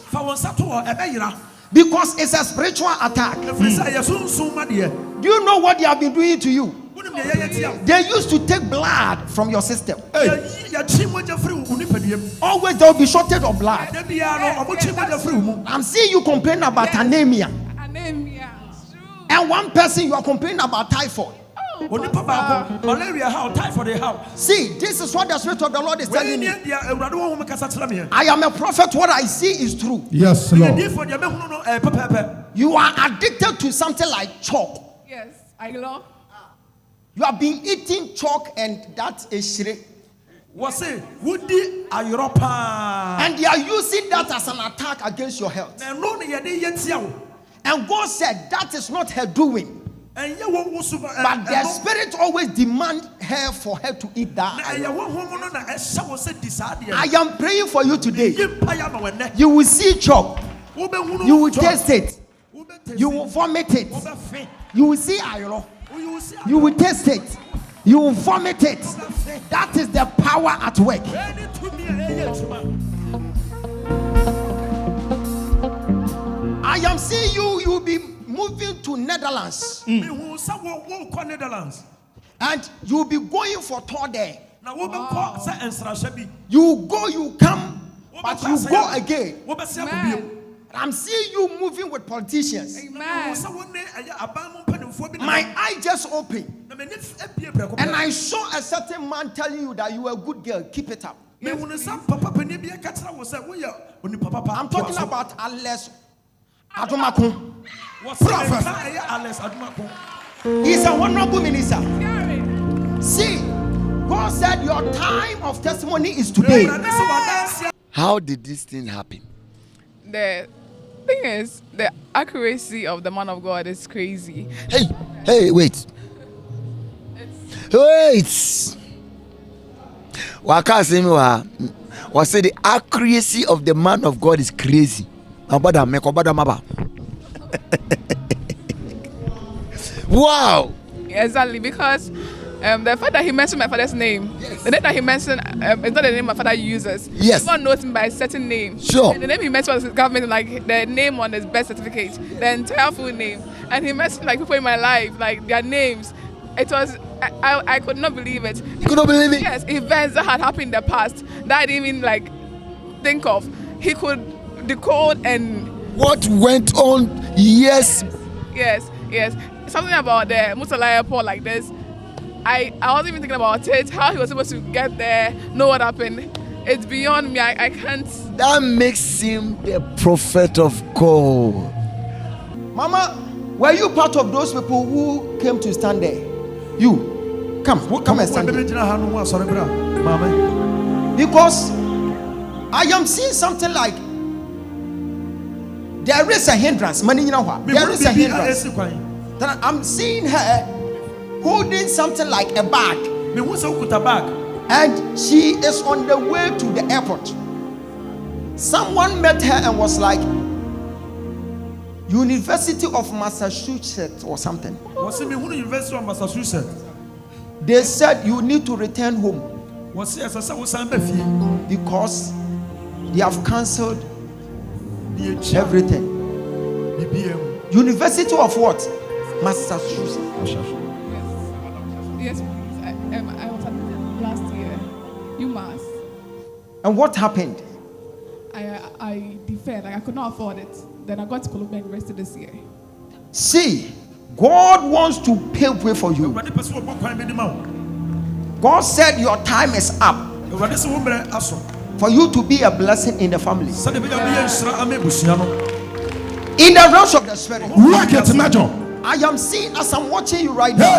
Because it's a spiritual attack. Do you know what they have been doing to you? They used to take blood from your system. Always there will be shortage of blood. I'm seeing you complain about anemia. Anemia. And one person you are complaining about typhoid. See, this is what the Spirit of the Lord is telling me. I am a prophet. What I see is true. Yes, Lord. You are addicted to something like chalk. Yes, I love. You have been eating chalk, and that is shri. And they are using that as an attack against your health. And God said that is not her doing. But their spirit always demand her for her to eat that. I am praying for you today. You will see chalk. You will taste it. You will vomit it. You will see ayro. You will taste it. You will vomit it. That is the power at work. I am seeing you. You will be moving to Netherlands. And you will be going for tour there. You go, you come, but you go again. Amen. I'm seeing you moving with politicians. Amen. My eye just opened. And I saw a certain man telling you that you are a good girl. Keep it up. Yes, I'm talking about Alots. Prophet. He's a wonderful minister. See, God said your time of testimony is today. How did this thing happen? The thing is, the accuracy of the man of God is crazy. Hey, wait. What say the accuracy of the man of God is crazy. Wow. Exactly, because the fact that he mentioned my father's name, the name that he mentioned is not the name my father uses. Yes. God knows him by a certain name. Sure. And the name he mentioned was his government, like the name on his birth certificate, the entire full name. And he mentioned like people in my life, like their names. It was, I could not believe it. You could not believe it? Yes, events that had happened in the past that I didn't even like think of. He could decode and what went on? Yes. Yes. something about the Musala airport like this. I wasn't even thinking about it, how he was supposed to get there, know what happened. It's beyond me. I can't. That makes him the prophet of God. Mama, were you part of those people who came to stand there? You, come and stand there. Because I am seeing something like there is a hindrance. There is a hindrance. Then I'm seeing her holding something like a bag. And she is on the way to the airport. Someone met her and was like, University of Massachusetts or something. University of Massachusetts. They said you need to return home because they have cancelled everything. University of what? Massachusetts. Yes, please. I was admitted last year. UMass. And what happened? I deferred. I could not afford it. Then I got to Columbia University this year. See, God wants to pave way for you. God said your time is up for you to be a blessing in the family. In the realms of the spirit, I am seeing, as I'm watching you right now,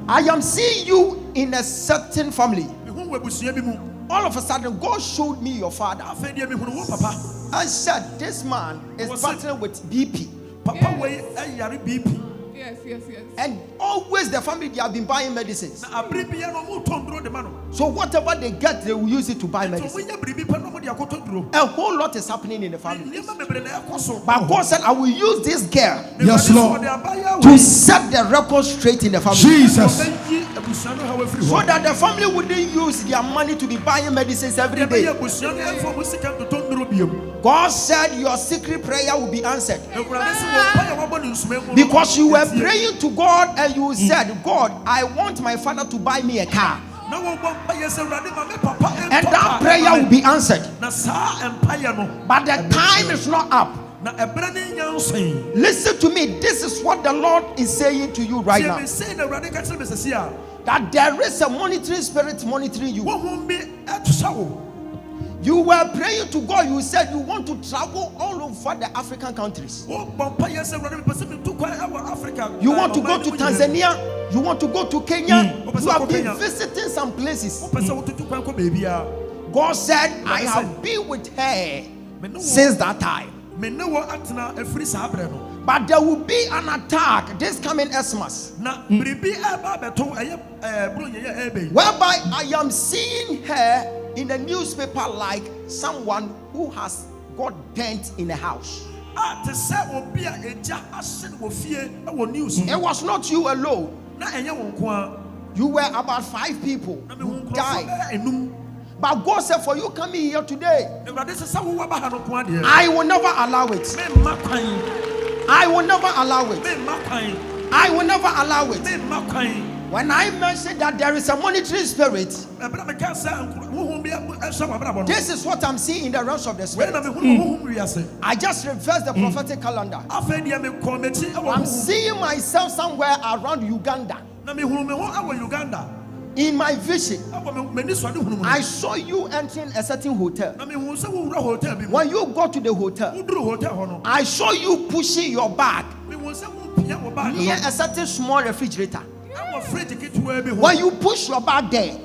I am seeing you in a certain family. All of a sudden, God showed me your father. I said, this man is battling with BP. Yes. And always the family, they have been buying medicines. So whatever they get, they will use it to buy medicine. A whole lot is happening in the family. But God said, I will use this girl, Yes, Lord, to set the record straight in the family. Jesus. So that the family wouldn't use their money to be buying medicines every day. God said your secret prayer will be answered. Because you were praying to God and you said, God, I want my father to buy me a car. And that prayer will be answered. But the time is not up. Listen to me. This is what the Lord is saying to you right now. That there is a monitoring spirit monitoring you. You were praying to God. You said you want to travel all over the African countries. You want to go to Tanzania. You want to go to Kenya. You have been visiting some places. God said, I have been with her since that time. But there will be an attack this coming Xmas, whereby I am seeing her in the newspaper like someone who has got dent in a house. It was not you alone. You were about 5 people who died. But God said, for you coming here today, I will never allow it. I will never allow it. I will never allow it. When I mentioned that there is a monitoring spirit, this is what I'm seeing in the realms of the spirit. I just reversed the prophetic calendar. I'm seeing myself somewhere around Uganda. In my vision, I saw you entering a certain hotel. When you go to the hotel, I saw you pushing your bag near a certain small refrigerator. When you push your bag there,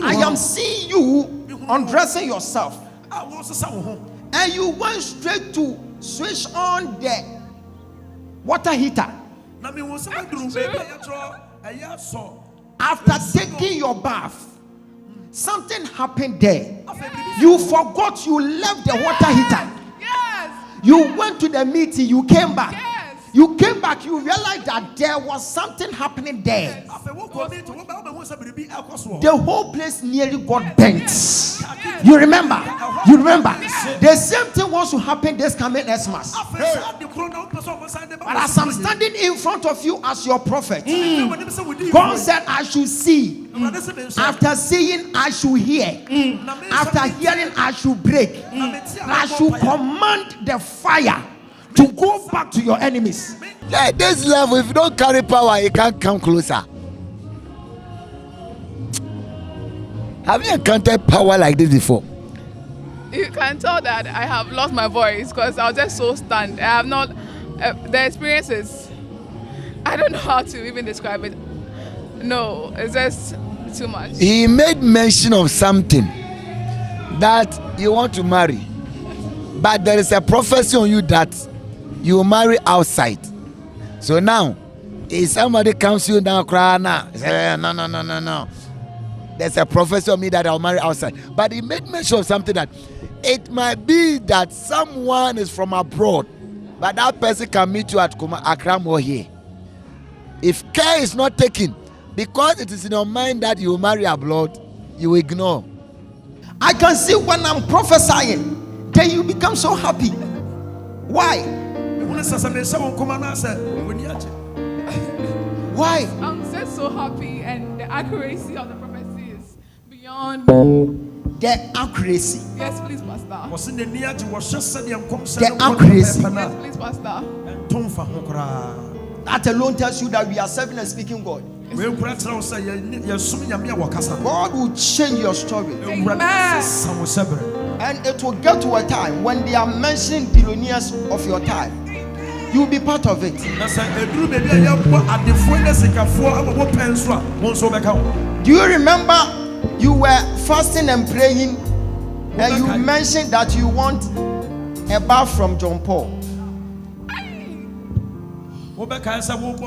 I am seeing you undressing yourself. And you went straight to switch on the water heater. After taking your bath, something happened there. You forgot you left the water heater. You went to the meeting, you came back. You came back, you realized that there was something happening there. The whole place nearly got bent. You remember? You remember? The same thing wants to happen this coming Xmas. But as I'm standing in front of you as your prophet, God said I should see. After seeing, I should hear. After hearing, I should break. I should command the fire to go back to your enemies. Yeah, this level, if you don't carry power, you can't come closer. Have you encountered power like this before? You can tell that I have lost my voice because I was just so stunned. I have not, the experiences, I don't know how to even describe it. No, it's just too much. He made mention of something that you want to marry, but there is a prophecy on you that you will marry outside. So now, if somebody comes to you now, cry now, say, no. There's a prophecy on me that I'll marry outside. But he made mention of something that it might be that someone is from abroad, but that person can meet you at Accra or here. If care is not taken, because it is in your mind that you will marry abroad, you ignore. I can see when I'm prophesying, then you become so happy. Why? Why? I'm just so happy, and the accuracy of the prophecy is beyond the accuracy. Yes, please, Pastor. The accuracy. Yes, please, Pastor. That alone tells you that we are serving and speaking God. God will change your story. Amen. And it will get to a time when they are mentioning billionaires of your time. You will be part of it. Do you remember you were fasting and praying and you mentioned that you want a bath from John Paul?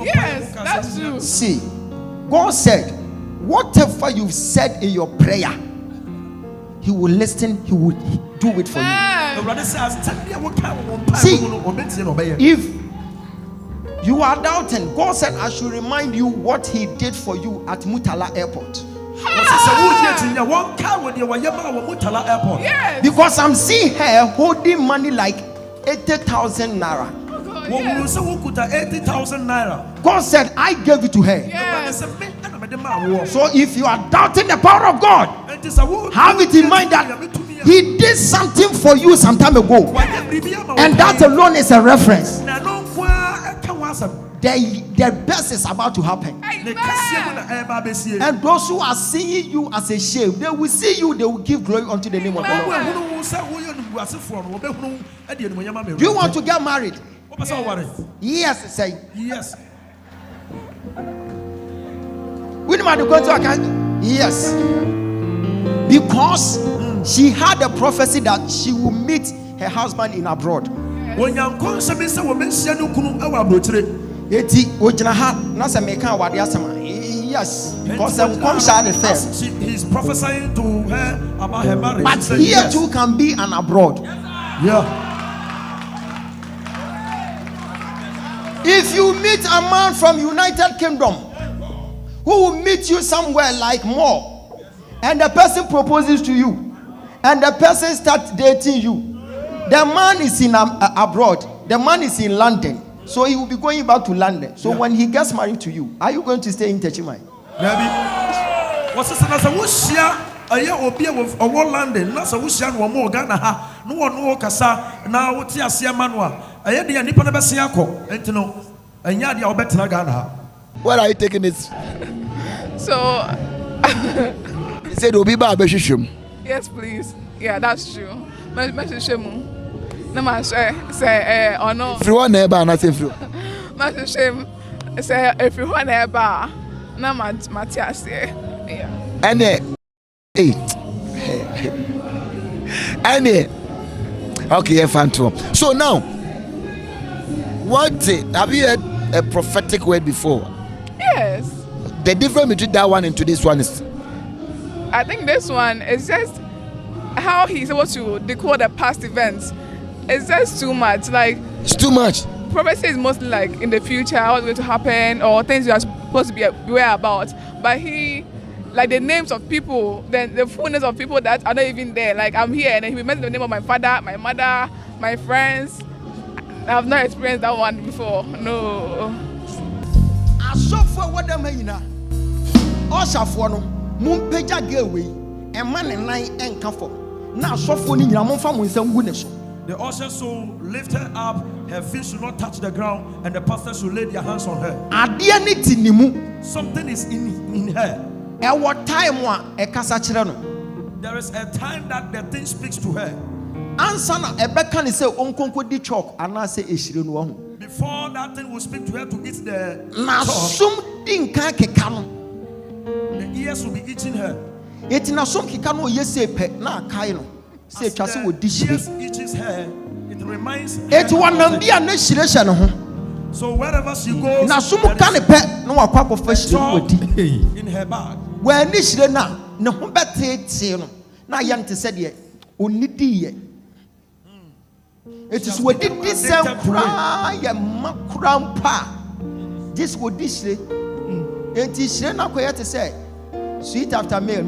Yes, that's true. See, God said, whatever you've said in your prayer, He will listen, He will do it for you. See, if you are doubting, God said, I should remind you what He did for you at Mutala Airport. Yes. Because I'm seeing her holding money like 80,000 naira. Yes. 80,000 naira. God said, I gave it to her. Yes. So if you are doubting the power of God, have it in mind that He did something for you some time ago, and that alone is a reference. The best is about to happen. Amen. And those who are seeing you as a shame, they will see you, they will give glory unto the name of the Lord. Do you want to get married? Yes, say yes. When am I going to account? Yes. Because she had a prophecy that she will meet her husband in abroad. Yes, because he's prophesying to her about her marriage. But here too can be an abroad. Yeah. If you meet a man from United Kingdom who will meet you somewhere like More, and the person proposes to you, and the person starts dating you, the man is in abroad, the man is in London, so he will be going back to London. So when he gets married to you, are you going to stay in Techimai? Maybe. What's the Obia of London, Nasa Wushan, or more Ghana, no one no Cassa, now what's Yasia Manua? I had the Nipanabasiako, and to know, and Yadi Albertina Ghana. Where are you taking this? So, He said, Obiba Beshishim. yes, please. Yeah, that's true. No man say or no. If you want neighbor, and I say, say if you want neighbor, no man Matthias yeah. and okay, phantom. So now, have you heard a prophetic word before? Yes. The difference between that one and this one is, I think this one is just how he's able to decode the past events. It's just too much. Like it's too much. Prophecy is mostly like in the future, what's going to happen, or things you are supposed to be aware about. But he, like the names of people, then the fullness of people that are not even there. Like I'm here, and then he mentioned the name of my father, my mother, my friends. I have not experienced that one before. No. I saw for what them here. Also for no, Mumpeja gateway, and man and line and comfort. Now, so for Nina Monfam with some goodness. The usher should lift her up, her feet should not touch the ground, and the pastor should lay their hands on her. Something is in her. What time There is a time that the thing speaks to her. Before that thing will speak to her to eat the chalk, the ears will be eating her. As the ears eats her, it reminds her. So wherever she goes, there is a chalk in her bag. It is within this same cry, this would this it is not quite to say, sweet after meal.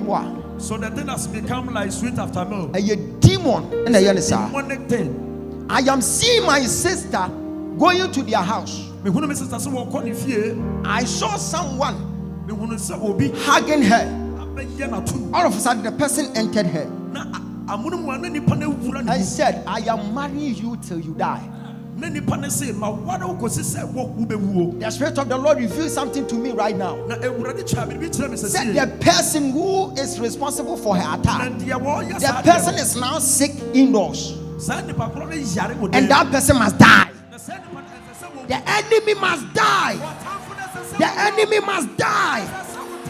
So the thing has become like sweet after milk. A demon and a demonic thing. I am seeing my sister going to their house. I saw someone hugging her. All of a sudden, the person entered her and said, I am marrying you till you die. The Spirit of the Lord revealed something to me right now. Said the person who is responsible for her attack, the person is now sick indoors, and that person must die. The enemy must die. The enemy must die.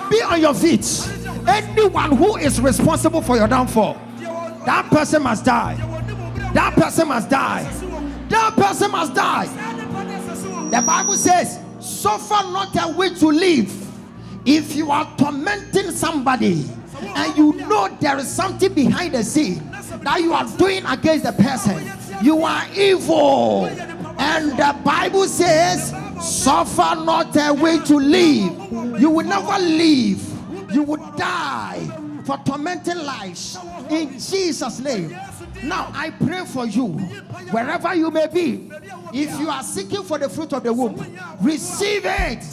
Be on your feet. Anyone who is responsible for your downfall, that person must die. That person must die. That person must die. The Bible says, suffer not a way to live. If you are tormenting somebody and you know there is something behind the scene that you are doing against the person, you are evil. And the Bible says, suffer not a way to live. You will never live. You will die for tormenting lives in Jesus' name. Now I pray for you, wherever you may be. If you are seeking for the fruit of the womb, receive it.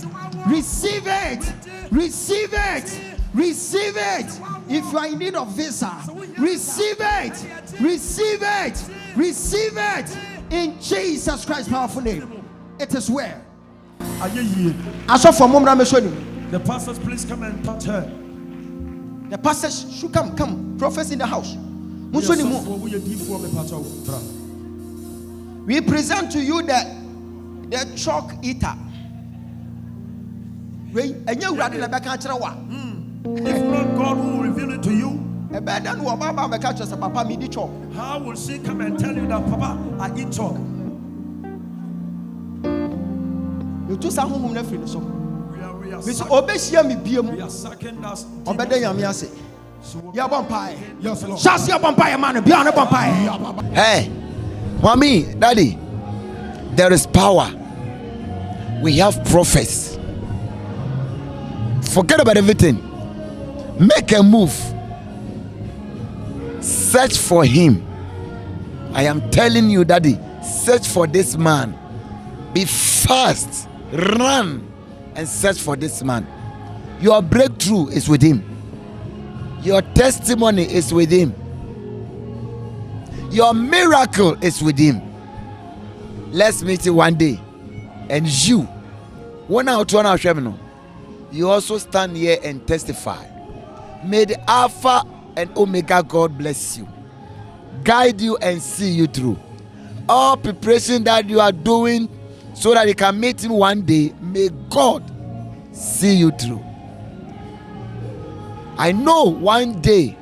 Receive it. Receive it. Receive it. If you are in need of visa, receive it. Receive it. Receive it. In Jesus Christ's powerful name. It is where. The pastors, please come and touch her. The pastors should come. Prophets in the house. We present to you the chalk eater. If not God who will reveal it to you, how will she come and tell you that, Papa, I eat chalk? We are sucking us. Hey, mommy, daddy, there is power. We have prophets. Forget about everything. Make a move. Search for him. I am telling you, daddy, search for this man. Be fast. Run and search for this man. Your breakthrough is with him. Your testimony is with him. Your miracle is with him. Let's meet you one day. And you, 1 hour, 2 hours, you also stand here and testify. May the Alpha and Omega God bless you, guide you and see you through. All preparation that you are doing so that you can meet him one day, may God see you through. I know one day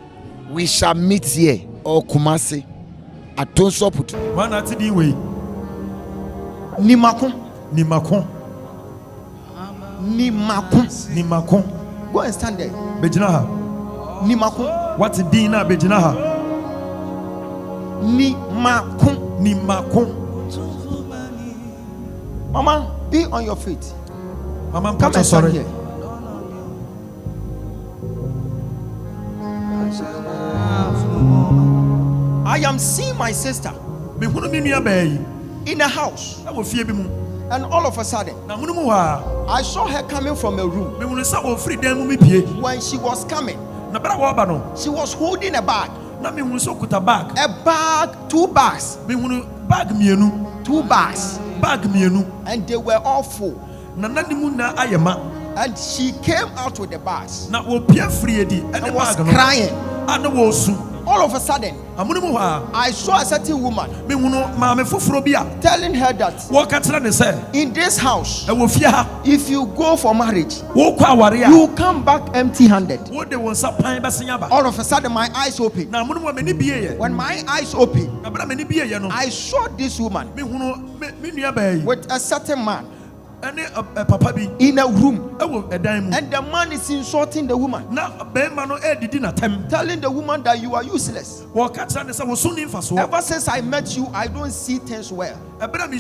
we shall meet here or Kumasi at Tonsoputu. Nimakon. Go and stand there. Bejinaha. Nimakon. What's the dina Bejinaha? Nimakon. Mama, be on your feet. Mama, come and stand here. I am seeing my sister in a house, and all of a sudden I saw her coming from a room. When she was coming, she was holding a bag. Na me hu so kuta bag. A bag, 2 bags. Me hu bag mienu. 2 bags. Bag mienu. And they were all full. Na nanimu na ayema. And she came out with the bags. Na opia free di. And was crying. Ana wo su. All of a sudden, I saw a certain woman telling her that in this house, if you go for marriage, you come back empty-handed. All of a sudden, my eyes opened. When my eyes opened, I saw this woman with a certain man in a room, and the man is insulting the woman, telling the woman that you are useless. Ever since I met you, I don't see things well, and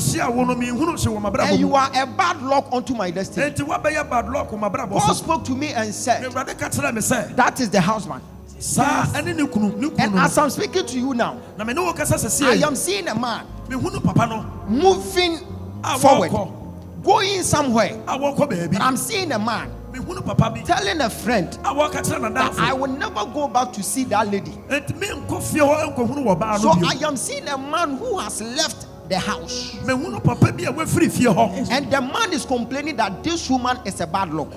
you are a bad luck onto my destiny. God spoke to me and said, that is the husband. And as I'm speaking to you now, I am seeing a man moving forward, going somewhere. But I'm seeing a man telling a friend that I will never go back to see that lady. So I am seeing a man who has left the house, and the man is complaining that this woman is a bad luck.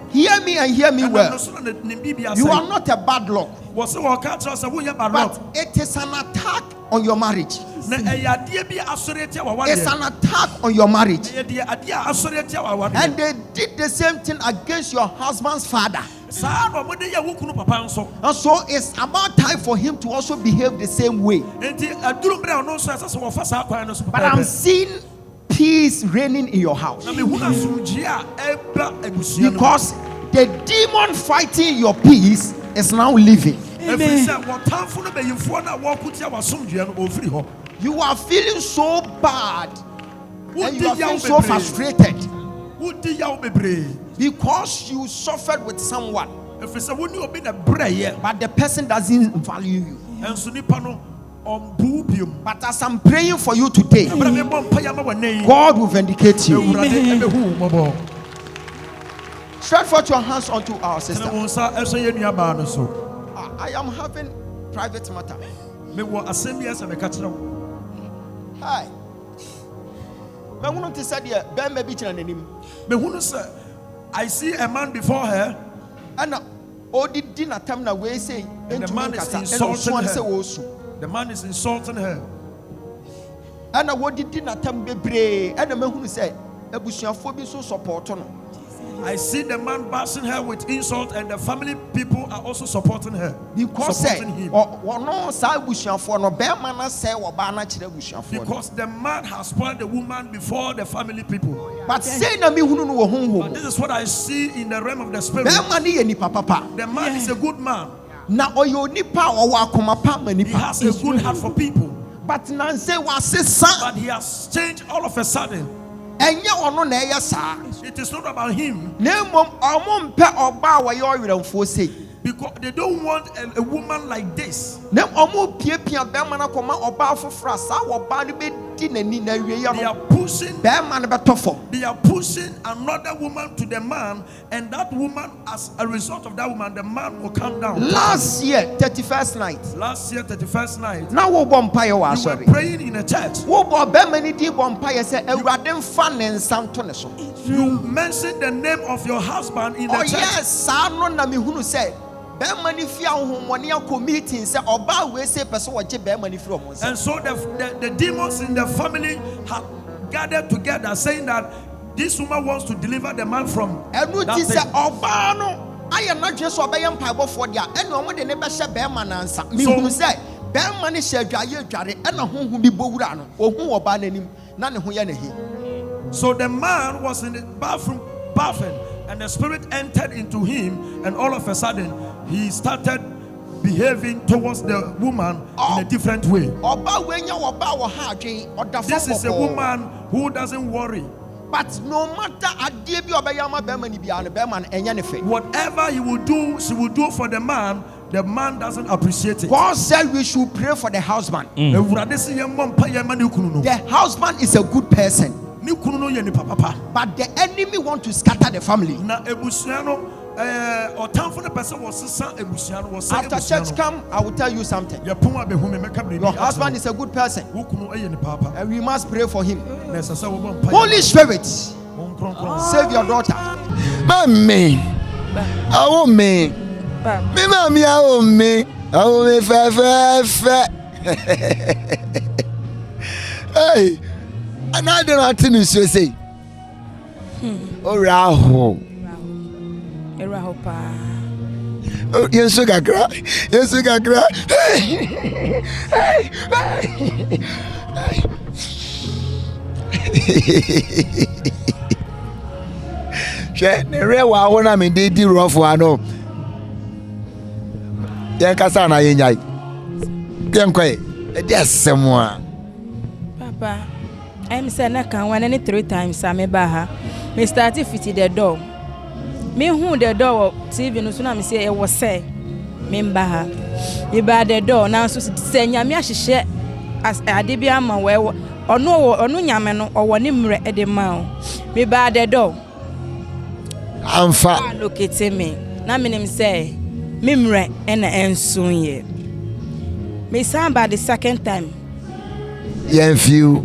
Hear me and hear me well. You are not a bad luck, but it is an attack on your marriage. It's an attack on your marriage. And they did the same thing against your husband's father. And so it's about time for him to also behave the same way. But I'm seeing peace reigning in your house, because the demon fighting your peace is now leaving. You are feeling so bad, and you are feeling so frustrated because you suffered with someone, but the person doesn't value you. But as I'm praying for you today, God will vindicate you. Stretch forth your hands unto our sister. I am having private matter. Hi. I see a man before her, and the man is insulting her. The man is insulting her. And I see the man bashing her with insult, and the family people are also supporting her. Because the man has spoiled the woman before the family people. But this is what I see in the realm of the spirit. The man is a good man. He has a good heart for people. But he has changed all of a sudden. It is not about him. Because they don't want a woman like this. They are pushing another woman to the man, and that woman, as a result of that woman, the man will come down. Last year, 31st night. Now you were praying in a church. You mentioned the name of your husband in the church. Yes, and so the demons in the family have gathered together, saying that this woman wants to deliver the man from that So the man was in the bathroom bathing, and the spirit entered into him, and all of a sudden he started behaving towards the woman in a different way. This is a woman who doesn't worry. But no matter whatever he will do, she will do for the man doesn't appreciate it. God said we should pray for the husband. The husband is a good person, but the enemy want to scatter the family. After church come, I will tell you something. Your husband is a good person, and we must pray for him. Holy Spirit, save your daughter. Mommy, oh me, me mommy, oh me, Hey, and I don't know what to say. Oh, Raho. Oh, yes, you got cry. Yes, you got cry. She never want to be the rough one. No, yan kasa na yen yai. Yan kwai. There's someone. Papa, I'm saying I can 1 and 3 times. I'm a baha. Me started fitting the door. Me who the door TV no so na me say e was say me baha. Me ba the door now so say nyame ahihye as ade bia ma we ono nyame no owo ne mre e de ma o. Me ba the door. Amfa Locate me. Na me nim say me mre e na ensun ye. Me samba the second time. Yen few.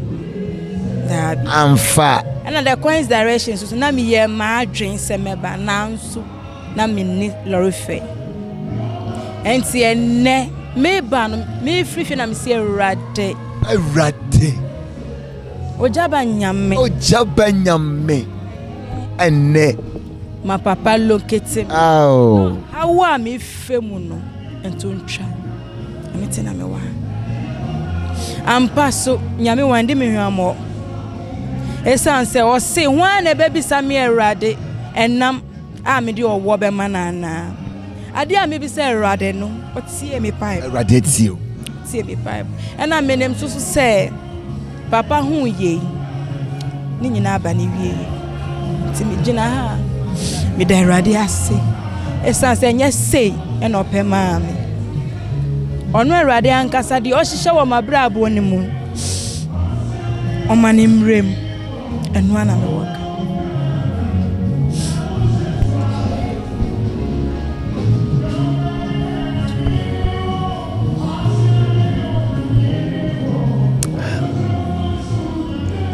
Amfa. And the coins directions so na me ye ma adwen se meba na nso na me ni lorife. Enti enne me ba no me free na me se Awurade. Ojaba nyame. Enne ma papa locate. Oh. How am me femu no ento ntwa. Amete na me wa. Ampa so nyame wande me hwamo. Esan se o se hwan na baby sami Awurade enam a me de owo be manana. Ade a me bi se Awurade no o tie me pipe. Awurade tie o. Tie me pipe. Ena menem so se papa hu ye. Ni nyina ba ni wie. Ti me gina ha. Me da Awurade ase. Esan se nya sei ena opema me. Ono Awurade ankasa de o hihye wo mabra abo ne mu. O manimrem. And one on the work.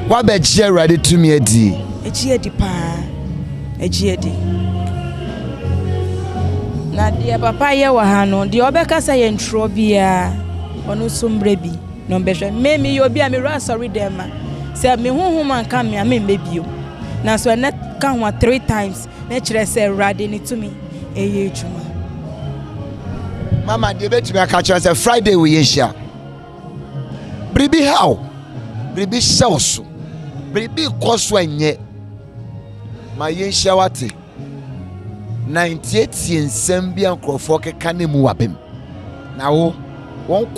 What bet you ready to me a D? A GD pa, a GD. Na dear papa, ye were hano, the Obeka say in Trobia, or no sumbrebi, no better. Maybe you'll be a mirror, sorry, them. Say me who man come me, I mean maybe you. Now so I not count 3 times. Nature say riding it to me. Eh, chuma. Mama, the bet me a catch us a Friday we share. Bribi how? Bribi sauce. Bribi koswenye. My yen shawate. 98 yen sembian krofoke kane mu wapem. Now, won't